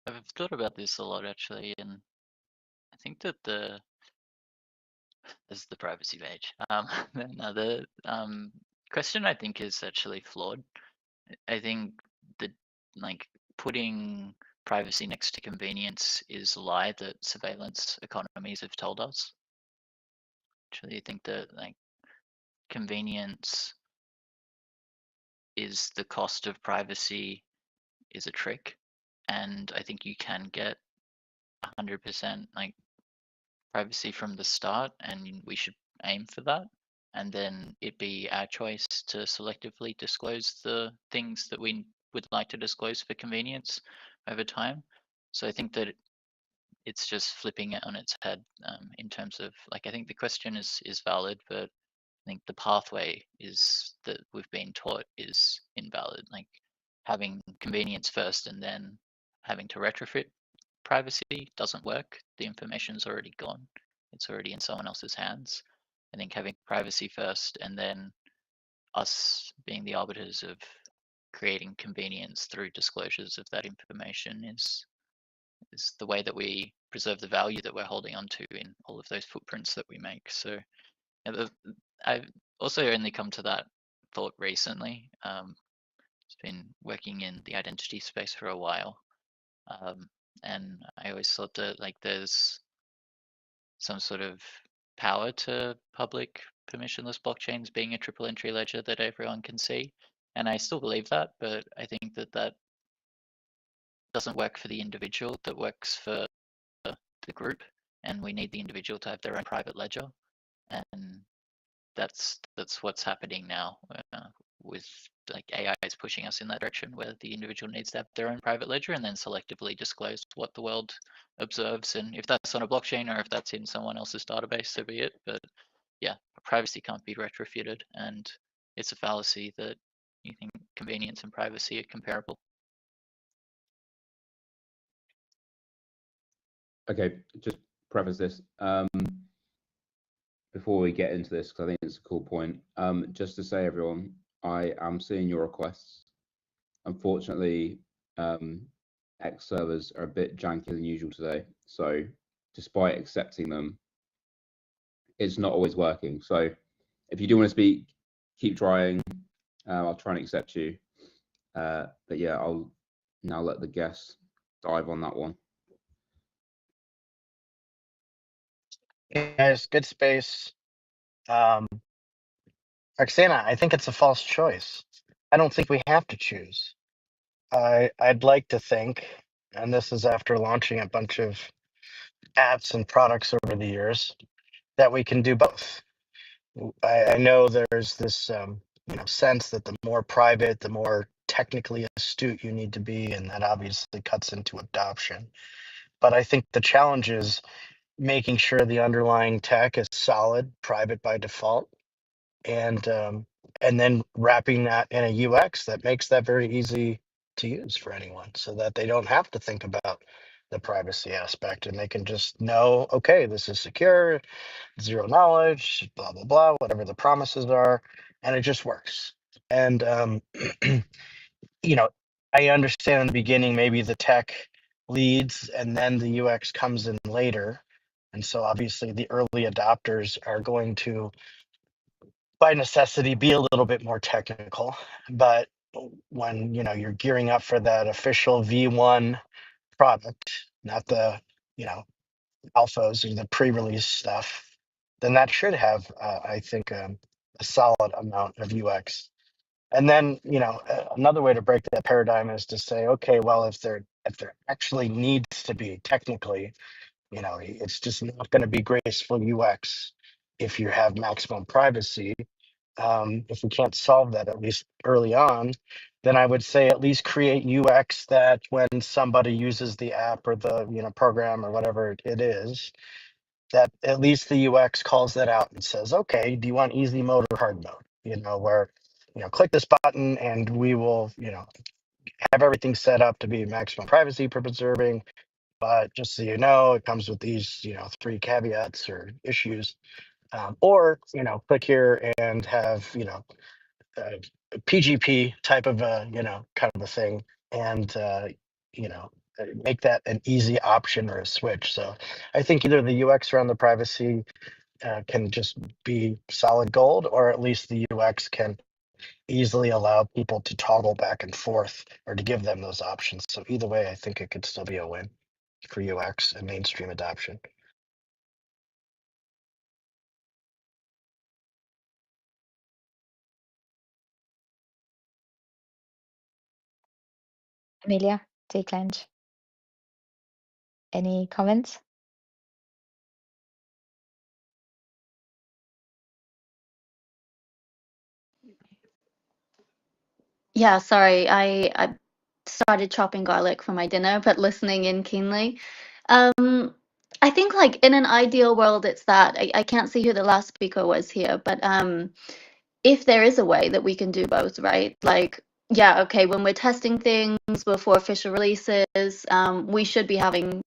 I've thought about this a lot actually, and I think that this is the privacy page. No, the question I think is actually flawed. I think that like putting privacy next to convenience is a lie that surveillance economies have told us. Actually, I think that like convenience is the cost of privacy is a trick, and I think you can get 100% like privacy from the start, and we should aim for that, and then it be our choice to selectively disclose the things that we would like to disclose for convenience over time. So I think that it's just flipping it on its head in terms of like, I think the question is valid, but I think the pathway is that we've been taught is invalid. Like having convenience first and then having to retrofit privacy doesn't work. The information's already gone. It's already in someone else's hands. I think having privacy first and then us being the arbiters of creating convenience through disclosures of that information is the way that we preserve the value that we're holding on to in all of those footprints that we make. So I've also only come to that thought recently. It's been working in the identity space for a while. And I always thought that like there's some sort of power to public permissionless blockchains being a triple entry ledger that everyone can see. And I still believe that, but I think that that doesn't work for the individual, that works for the group. And we need the individual to have their own private ledger. And that's what's happening now with like AI is pushing us in that direction where the individual needs to have their own private ledger and then selectively disclose what the world observes. And if that's on a blockchain or if that's in someone else's database, so be it. But yeah, privacy can't be retrofitted, and it's a fallacy that you think convenience and privacy are comparable. Okay, just preface this before we get into this, because I think it's a cool point. Just to say, everyone, I am seeing your requests. Unfortunately, X servers are a bit jankier than usual today. So despite accepting them, it's not always working. So if you do want to speak, keep trying. I'll try and accept you. But yeah, I'll now let the guests dive on that one. Hey guys, good space. Roxana, I think it's a false choice. I don't think we have to choose. I'd like to think, and this is after launching a bunch of apps and products over the years, that we can do both. I know there's this sense that the more private, the more technically astute you need to be, and that obviously cuts into adoption. But I think the challenge is making sure the underlying tech is solid, private by default, and then wrapping that in a UX that makes that very easy to use for anyone, so that they don't have to think about the privacy aspect and they can just know, okay, this is secure, zero knowledge, blah blah blah, whatever the promises are, and it just works. And I understand in the beginning maybe the tech leads and then the UX comes in later. And so obviously the early adopters are going to, by necessity, be a little bit more technical. But when you're gearing up for that official V1 product, not the alphas or the pre-release stuff, then that should have, I think, a solid amount of UX. And then, another way to break that paradigm is to say, okay, well, if there actually needs to be technically, it's just not going to be graceful UX if you have maximum privacy. If we can't solve that, at least early on, then I would say at least create UX that when somebody uses the app or the program or whatever it is, that at least the UX calls that out and says, okay, do you want easy mode or hard mode? Where click this button and we will have everything set up to be maximum privacy preserving. But just so you know, it comes with these 3 caveats or issues. Or click here and have PGP type of a, kind of a thing, and make that an easy option or a switch. So I think either the UX around the privacy can just be solid gold, or at least the UX can easily allow people to toggle back and forth or to give them those options. So either way, I think it could still be a win for UX and mainstream adoption. Amelia, take lunch. Any comments? Yeah, sorry, I started chopping garlic for my dinner, but listening in keenly. I think like in an ideal world, it's that I can't see who the last speaker was here, but if there is a way that we can do both, right? Like, yeah, okay, when we're testing things before official releases, we should be having,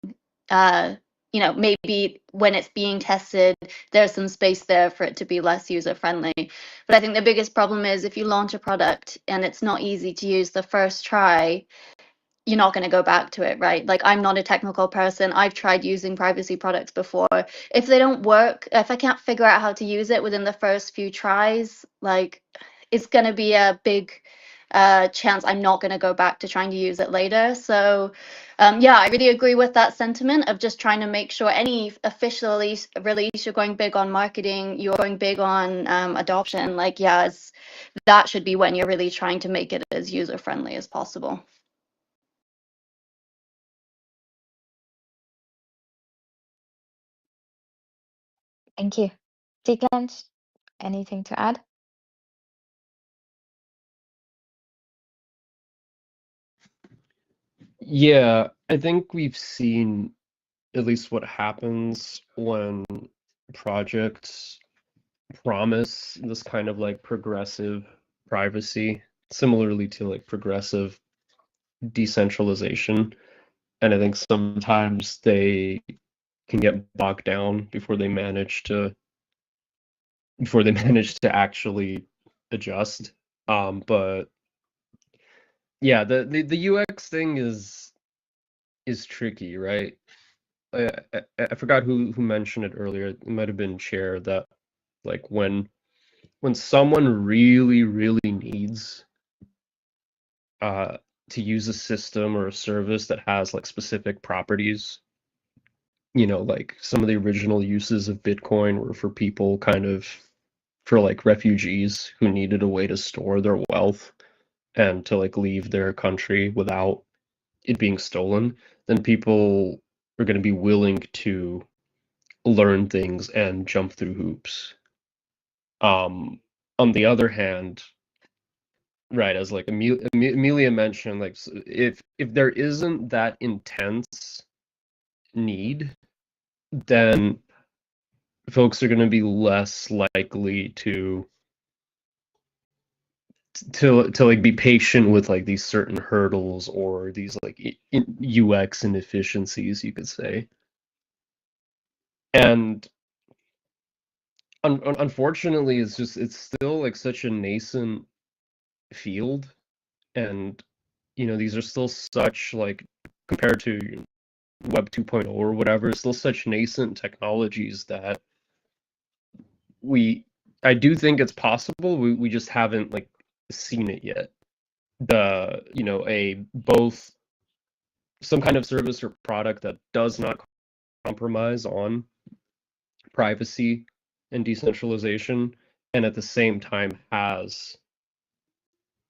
maybe when it's being tested, there's some space there for it to be less user friendly. But I think the biggest problem is if you launch a product and it's not easy to use the first try, you're not going to go back to it, right? Like, I'm not a technical person. I've tried using privacy products before. If they don't work, if I can't figure out how to use it within the first few tries, like, it's going to be a big chance I'm not going to go back to trying to use it later. So, yeah, I really agree with that sentiment of just trying to make sure any official release, you're going big on marketing, you're going big on adoption. Like, yeah, that should be when you're really trying to make it as user friendly as possible. Thank you. Take lunch. Anything to add? Yeah, I think we've seen at least what happens when projects promise this kind of like progressive privacy, similarly to like progressive decentralization. And I think sometimes they can get bogged down before they manage to actually adjust. But yeah, the UX thing is tricky, right? I forgot who mentioned it earlier. It might have been Chair, that like when someone really needs to use a system or a service that has like specific properties, like some of the original uses of Bitcoin were for people for like refugees who needed a way to store their wealth and to like leave their country without it being stolen, then people are going to be willing to learn things and jump through hoops. On the other hand, right, as like Amelia mentioned, like if there isn't that intense need, then folks are going to be less likely to like be patient with like these certain hurdles or these like UX inefficiencies, you could say. And unfortunately, it's still like such a nascent field, and these are still such like, compared to Web 2.0 or whatever, still such nascent technologies that I do think it's possible. We just haven't like seen it yet. Both some kind of service or product that does not compromise on privacy and decentralization, and at the same time has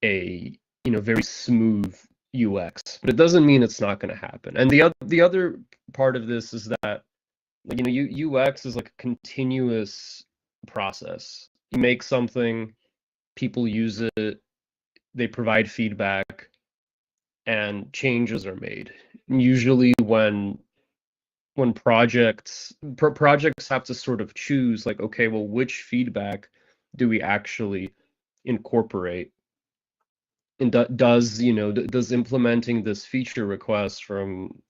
a very smooth UX. But it doesn't mean it's not going to happen. And the other part of this is that UX is like a continuous process. You make something, people use it, they provide feedback, and changes are made. Usually when projects have to sort of choose, like, okay, well, which feedback do we actually incorporate? And does implementing this feature request from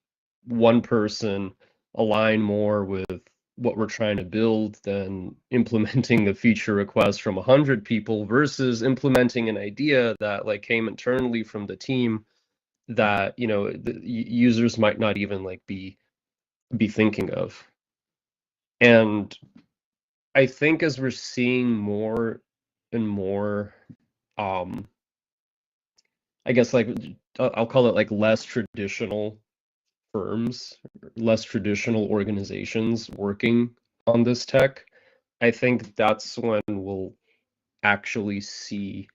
one person align more with what we're trying to build than implementing a feature request from 100 people versus implementing an idea that like came internally from the team that, you know, the users might not even like be thinking of. And I think as we're seeing more and more, I guess like I'll call it like less traditional firms, less traditional organizations working on this tech, I think that's when we'll actually see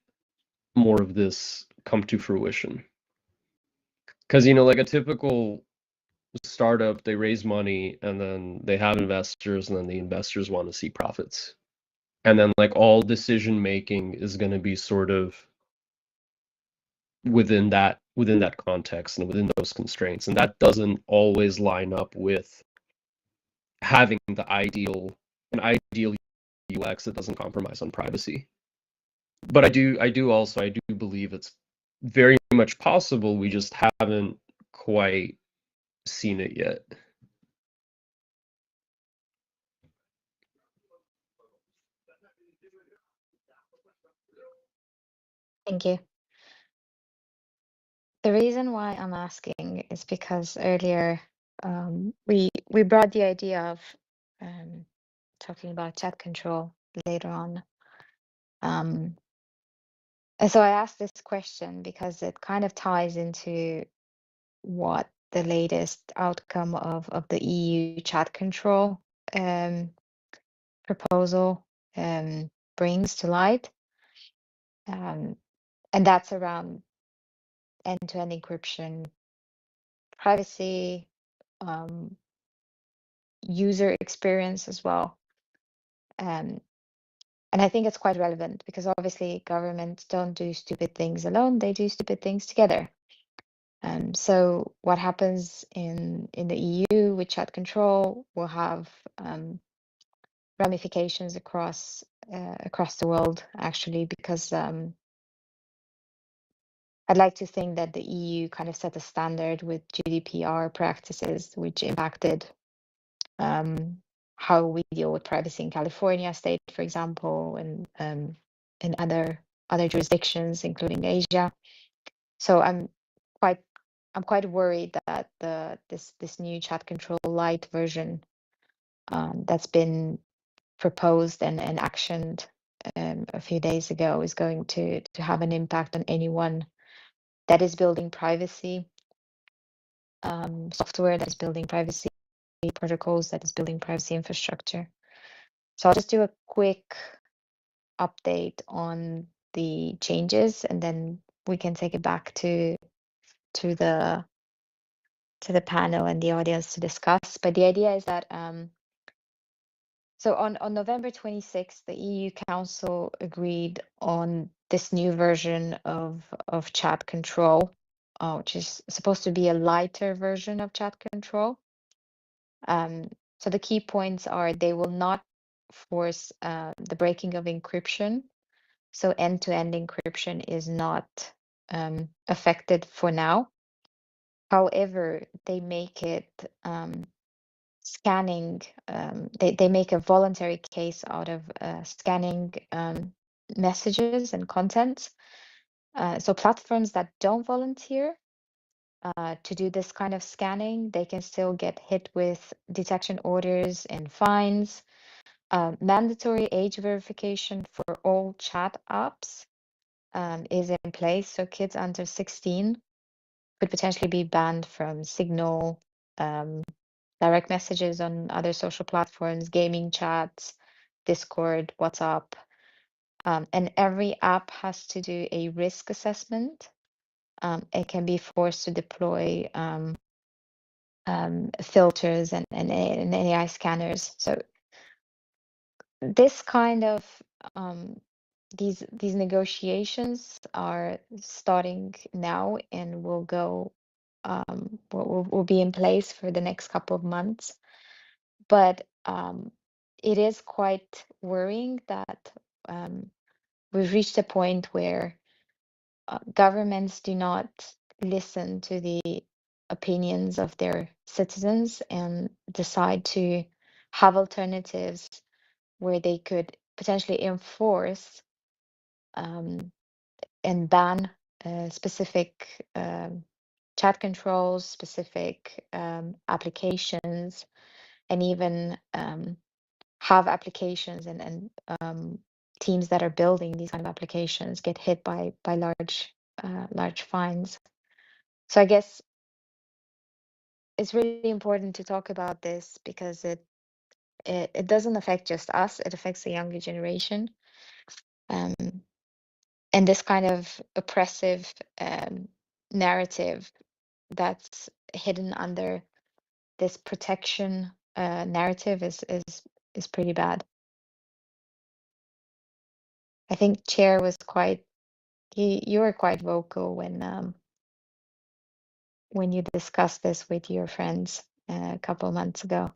more of this come to fruition. Because, you know, like a typical startup, they raise money and then they have investors and then the investors want to see profits. And then like all decision making is going to be sort of within that context and within those constraints. And that doesn't always line up with having an ideal UX that doesn't compromise on privacy. But I do believe it's very much possible. We just haven't quite seen it yet. Thank you. The reason why I'm asking is because earlier we brought the idea of talking about chat control later on. And so I asked this question because it kind of ties into what the latest outcome of the EU chat control proposal brings to light. And that's around end-to-end encryption, privacy, user experience as well. And I think it's quite relevant because obviously governments don't do stupid things alone, they do stupid things together. So what happens in the EU with chat control will have ramifications across the world, actually, because I'd like to think that the EU kind of set a standard with GDPR practices, which impacted how we deal with privacy in California state, for example, and in other jurisdictions, including Asia. So I'm quite worried that this new chat control light version that's been proposed and actioned a few days ago is going to have an impact on anyone that is building privacy software, that is building privacy protocols, that is building privacy infrastructure. So I'll just do a quick update on the changes, and then we can take it back to the panel and the audience to discuss. But the idea is that so on November 26th, the EU Council agreed on this new version of chat control, which is supposed to be a lighter version of chat control. So the key points are they will not force the breaking of encryption. So end-to-end encryption is not affected for now. However, they make it scanning, they make a voluntary case out of scanning messages and content. So platforms that don't volunteer to do this kind of scanning, they can still get hit with detection orders and fines. Mandatory age verification for all chat apps is in place. So kids under 16 could potentially be banned from Signal, direct messages on other social platforms, gaming chats, Discord, WhatsApp. And every app has to do a risk assessment. It can be forced to deploy filters and AI scanners. So this kind of these negotiations are starting now and will go will be in place for the next couple of months. But it is quite worrying that we've reached a point where governments do not listen to the opinions of their citizens and decide to have alternatives where they could potentially enforce and ban specific chat controls, specific applications, and even have applications and teams that are building these kind of applications get hit by large fines. So I guess it's really important to talk about this because it doesn't affect just us, it affects the younger generation. And this kind of oppressive narrative that's hidden under this protection narrative is pretty bad. I think Chair was quite you were quite vocal when you discussed this with your friends a couple months ago.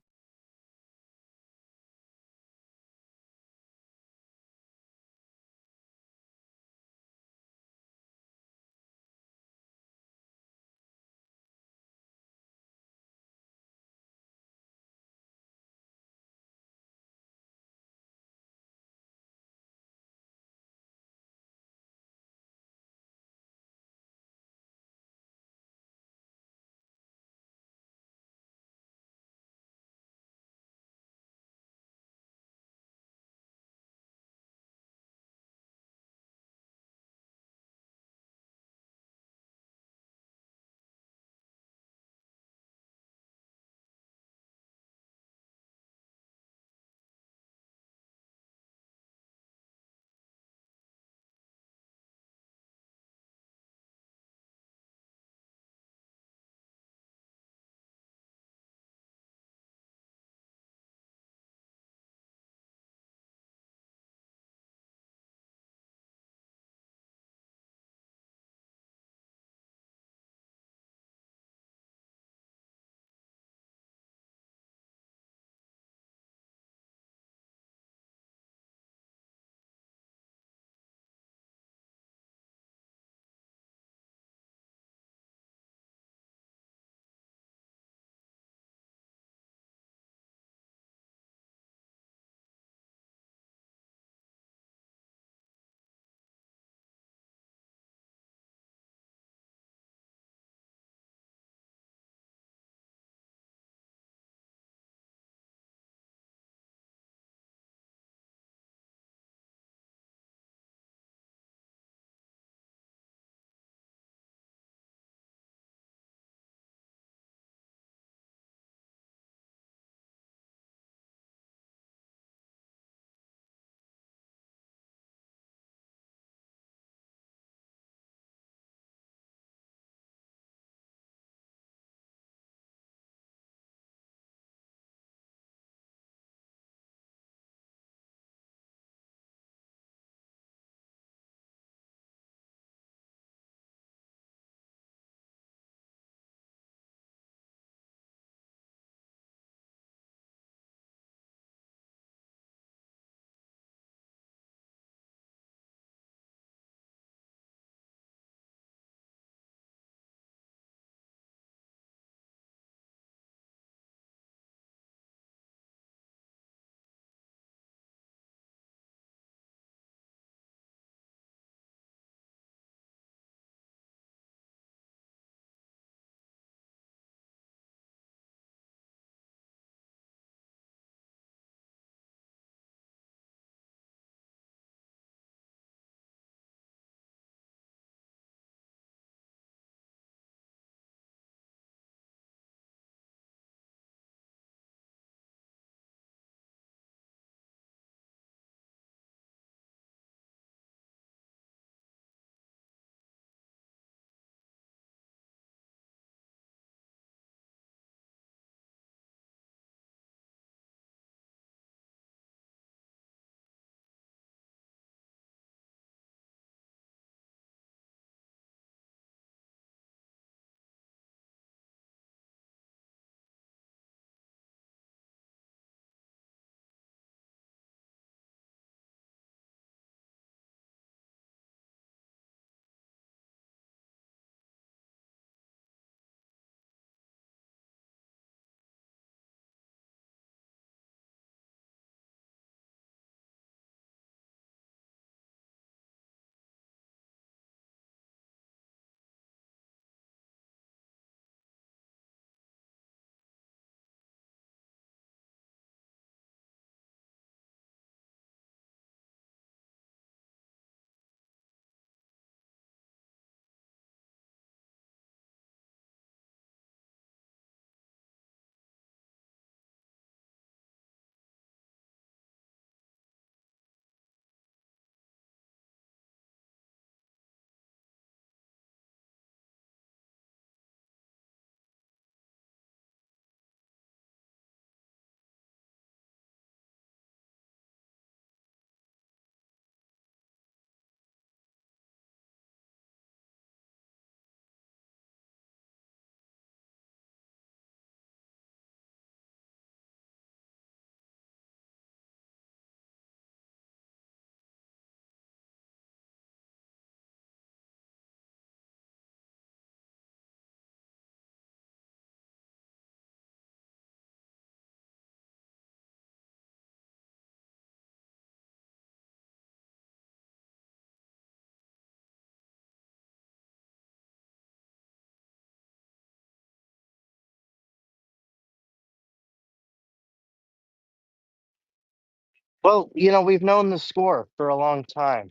Well, we've known the score for a long time.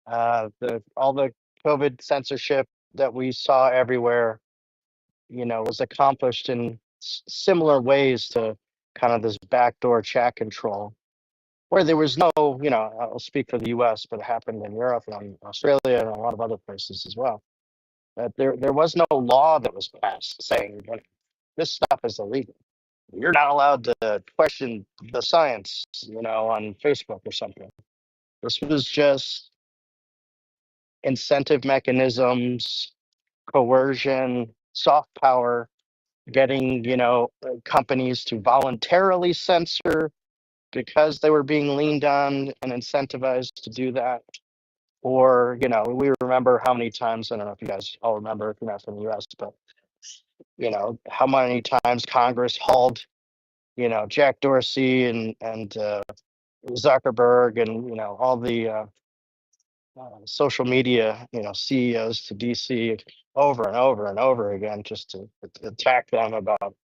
All the COVID censorship that we saw everywhere, was accomplished in similar ways to kind of this backdoor chat control, where there was no, I'll speak for the U.S., but it happened in Europe and Australia and a lot of other places as well. That there was no law that was passed saying this stuff is illegal. You're not allowed to question the science, on Facebook or something. This was just incentive mechanisms, coercion, soft power, getting, companies to voluntarily censor because they were being leaned on and incentivized to do that. Or, we remember how many times, I don't know if you guys all remember if you're not from the US, but, how many times Congress hauled, Jack Dorsey and Zuckerberg and, all the social media, CEOs to DC over and over and over again, just to attack them about,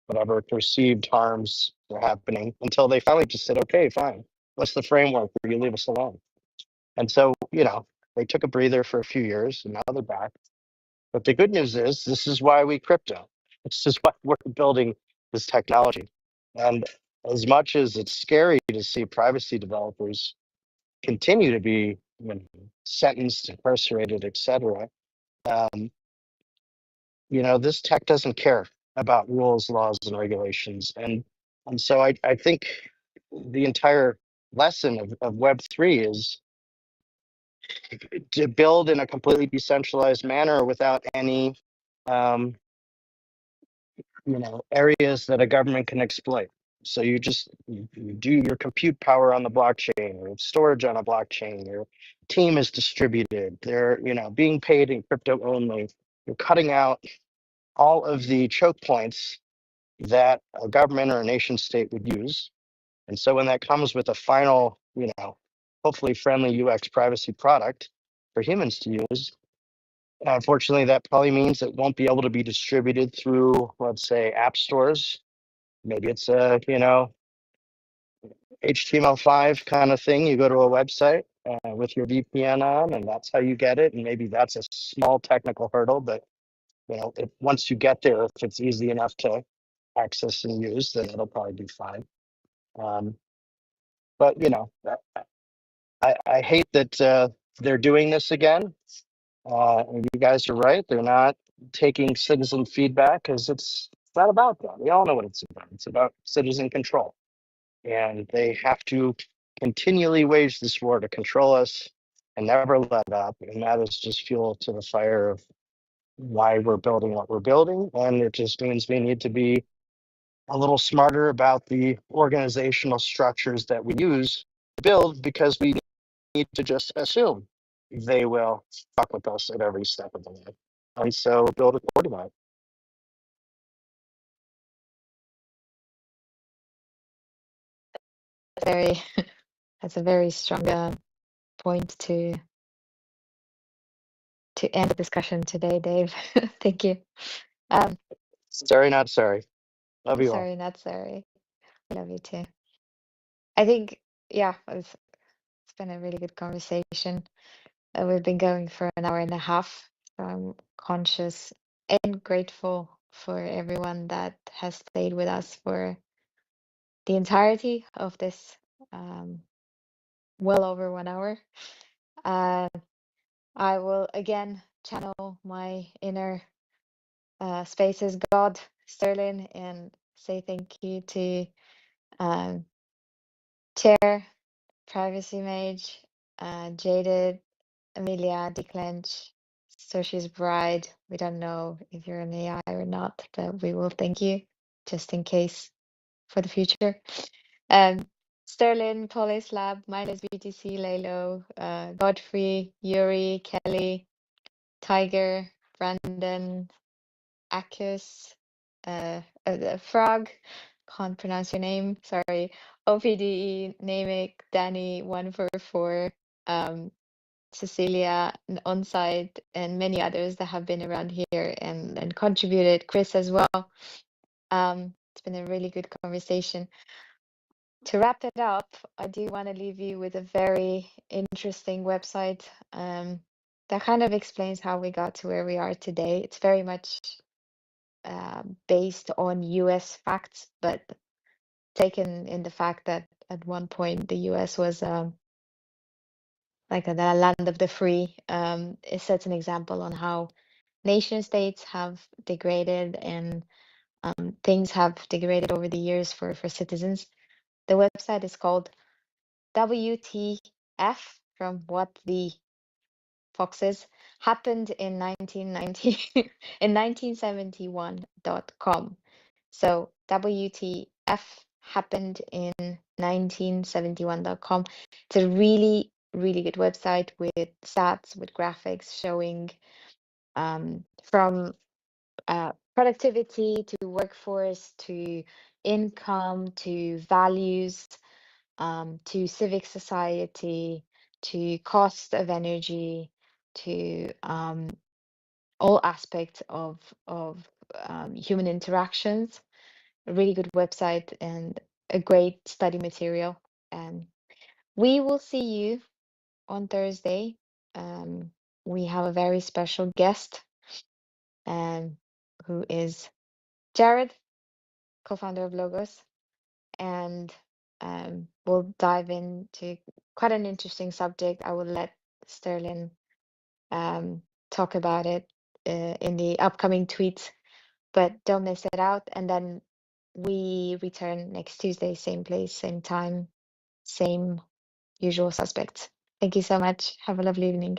whatever perceived harms were happening until they finally just said, okay, fine. What's the framework where you leave us alone? And so, they took a breather for a few years and now they're back. But the good news is this is why we crypto. This is why we're building this technology. And as much as it's scary to see privacy developers continue to be sentenced, incarcerated, etc., this tech doesn't care about rules, laws, and regulations. And so I think the entire lesson of Web3 is to build in a completely decentralized manner without any areas that a government can exploit. So you just you do your compute power on the blockchain or storage on a blockchain. Your team is distributed. They're being paid in crypto only. You're cutting out all of the choke points that a government or a nation state would use. And so when that comes with a final, hopefully friendly UX privacy product for humans to use, unfortunately, that probably means it won't be able to be distributed through, let's say, app stores. Maybe it's a, HTML5 kind of thing. You go to a website with your VPN on, and that's how you get it. And maybe that's a small technical hurdle, but once you get there, if it's easy enough to access and use, then it'll probably be fine. But I hate that they're doing this again. And you guys are right. They're not taking citizen feedback because it's not about that. We all know what it's about. It's about citizen control. And they have to continually wage this war to control us and never let up. And that is just fuel to the fire of why we're building what we're building. And it just means we need to be a little smarter about the organizational structures that we use to build, because we need to just assume they will fuck with us at every step of the way. And so build accordingly. That's a very strong point to end the discussion today, Dave. Thank you. Sorry, not sorry. Love you all. Sorry, not sorry. Love you too. I think, yeah, it's been a really good conversation. We've been going for an hour and a half, so I'm conscious and grateful for everyone that has stayed with us for the entirety of this well over 1 hour. I will again channel my inner Spaces God, Sterling, and say thank you to Chair, Privacy Mage, Jaded, Amelia, Declench, Soshi's Bride. We don't know if you're an AI or not, but we will thank you just in case for the future. Sterling, Polis Lab, Minus BTC, Lalo, Godfrey, Yuri, Kelly, Tiger, Brandon, Akis, Frog, can't pronounce your name, sorry. OPDE, Namic, Danny, 144, Cecilia, Onsite, and many others that have been around here and contributed. Chris as well. It's been a really good conversation. To wrap it up, I do want to leave you with a very interesting website that kind of explains how we got to where we are today. It's very much based on US facts, but taken in the fact that at one point the US was like the land of the free. It sets an example on how nation states have degraded and things have degraded over the years for citizens. The website is called WTF, from What the Foxes Happened in 1990 in 1971.com. So WTF happened in 1971.com. It's a really, really good website with stats, with graphics showing from productivity to workforce to income to values to civic society to cost of energy to all aspects of human interactions. A really good website and a great study material. And we will see you on Thursday. We have a very special guest, who is Jared, co-founder of Logos, and we'll dive into quite an interesting subject. I will let Sterling talk about it in the upcoming tweets, but don't miss it out. And then we return next Tuesday, same place, same time, same usual suspects. Thank you so much. Have a lovely evening.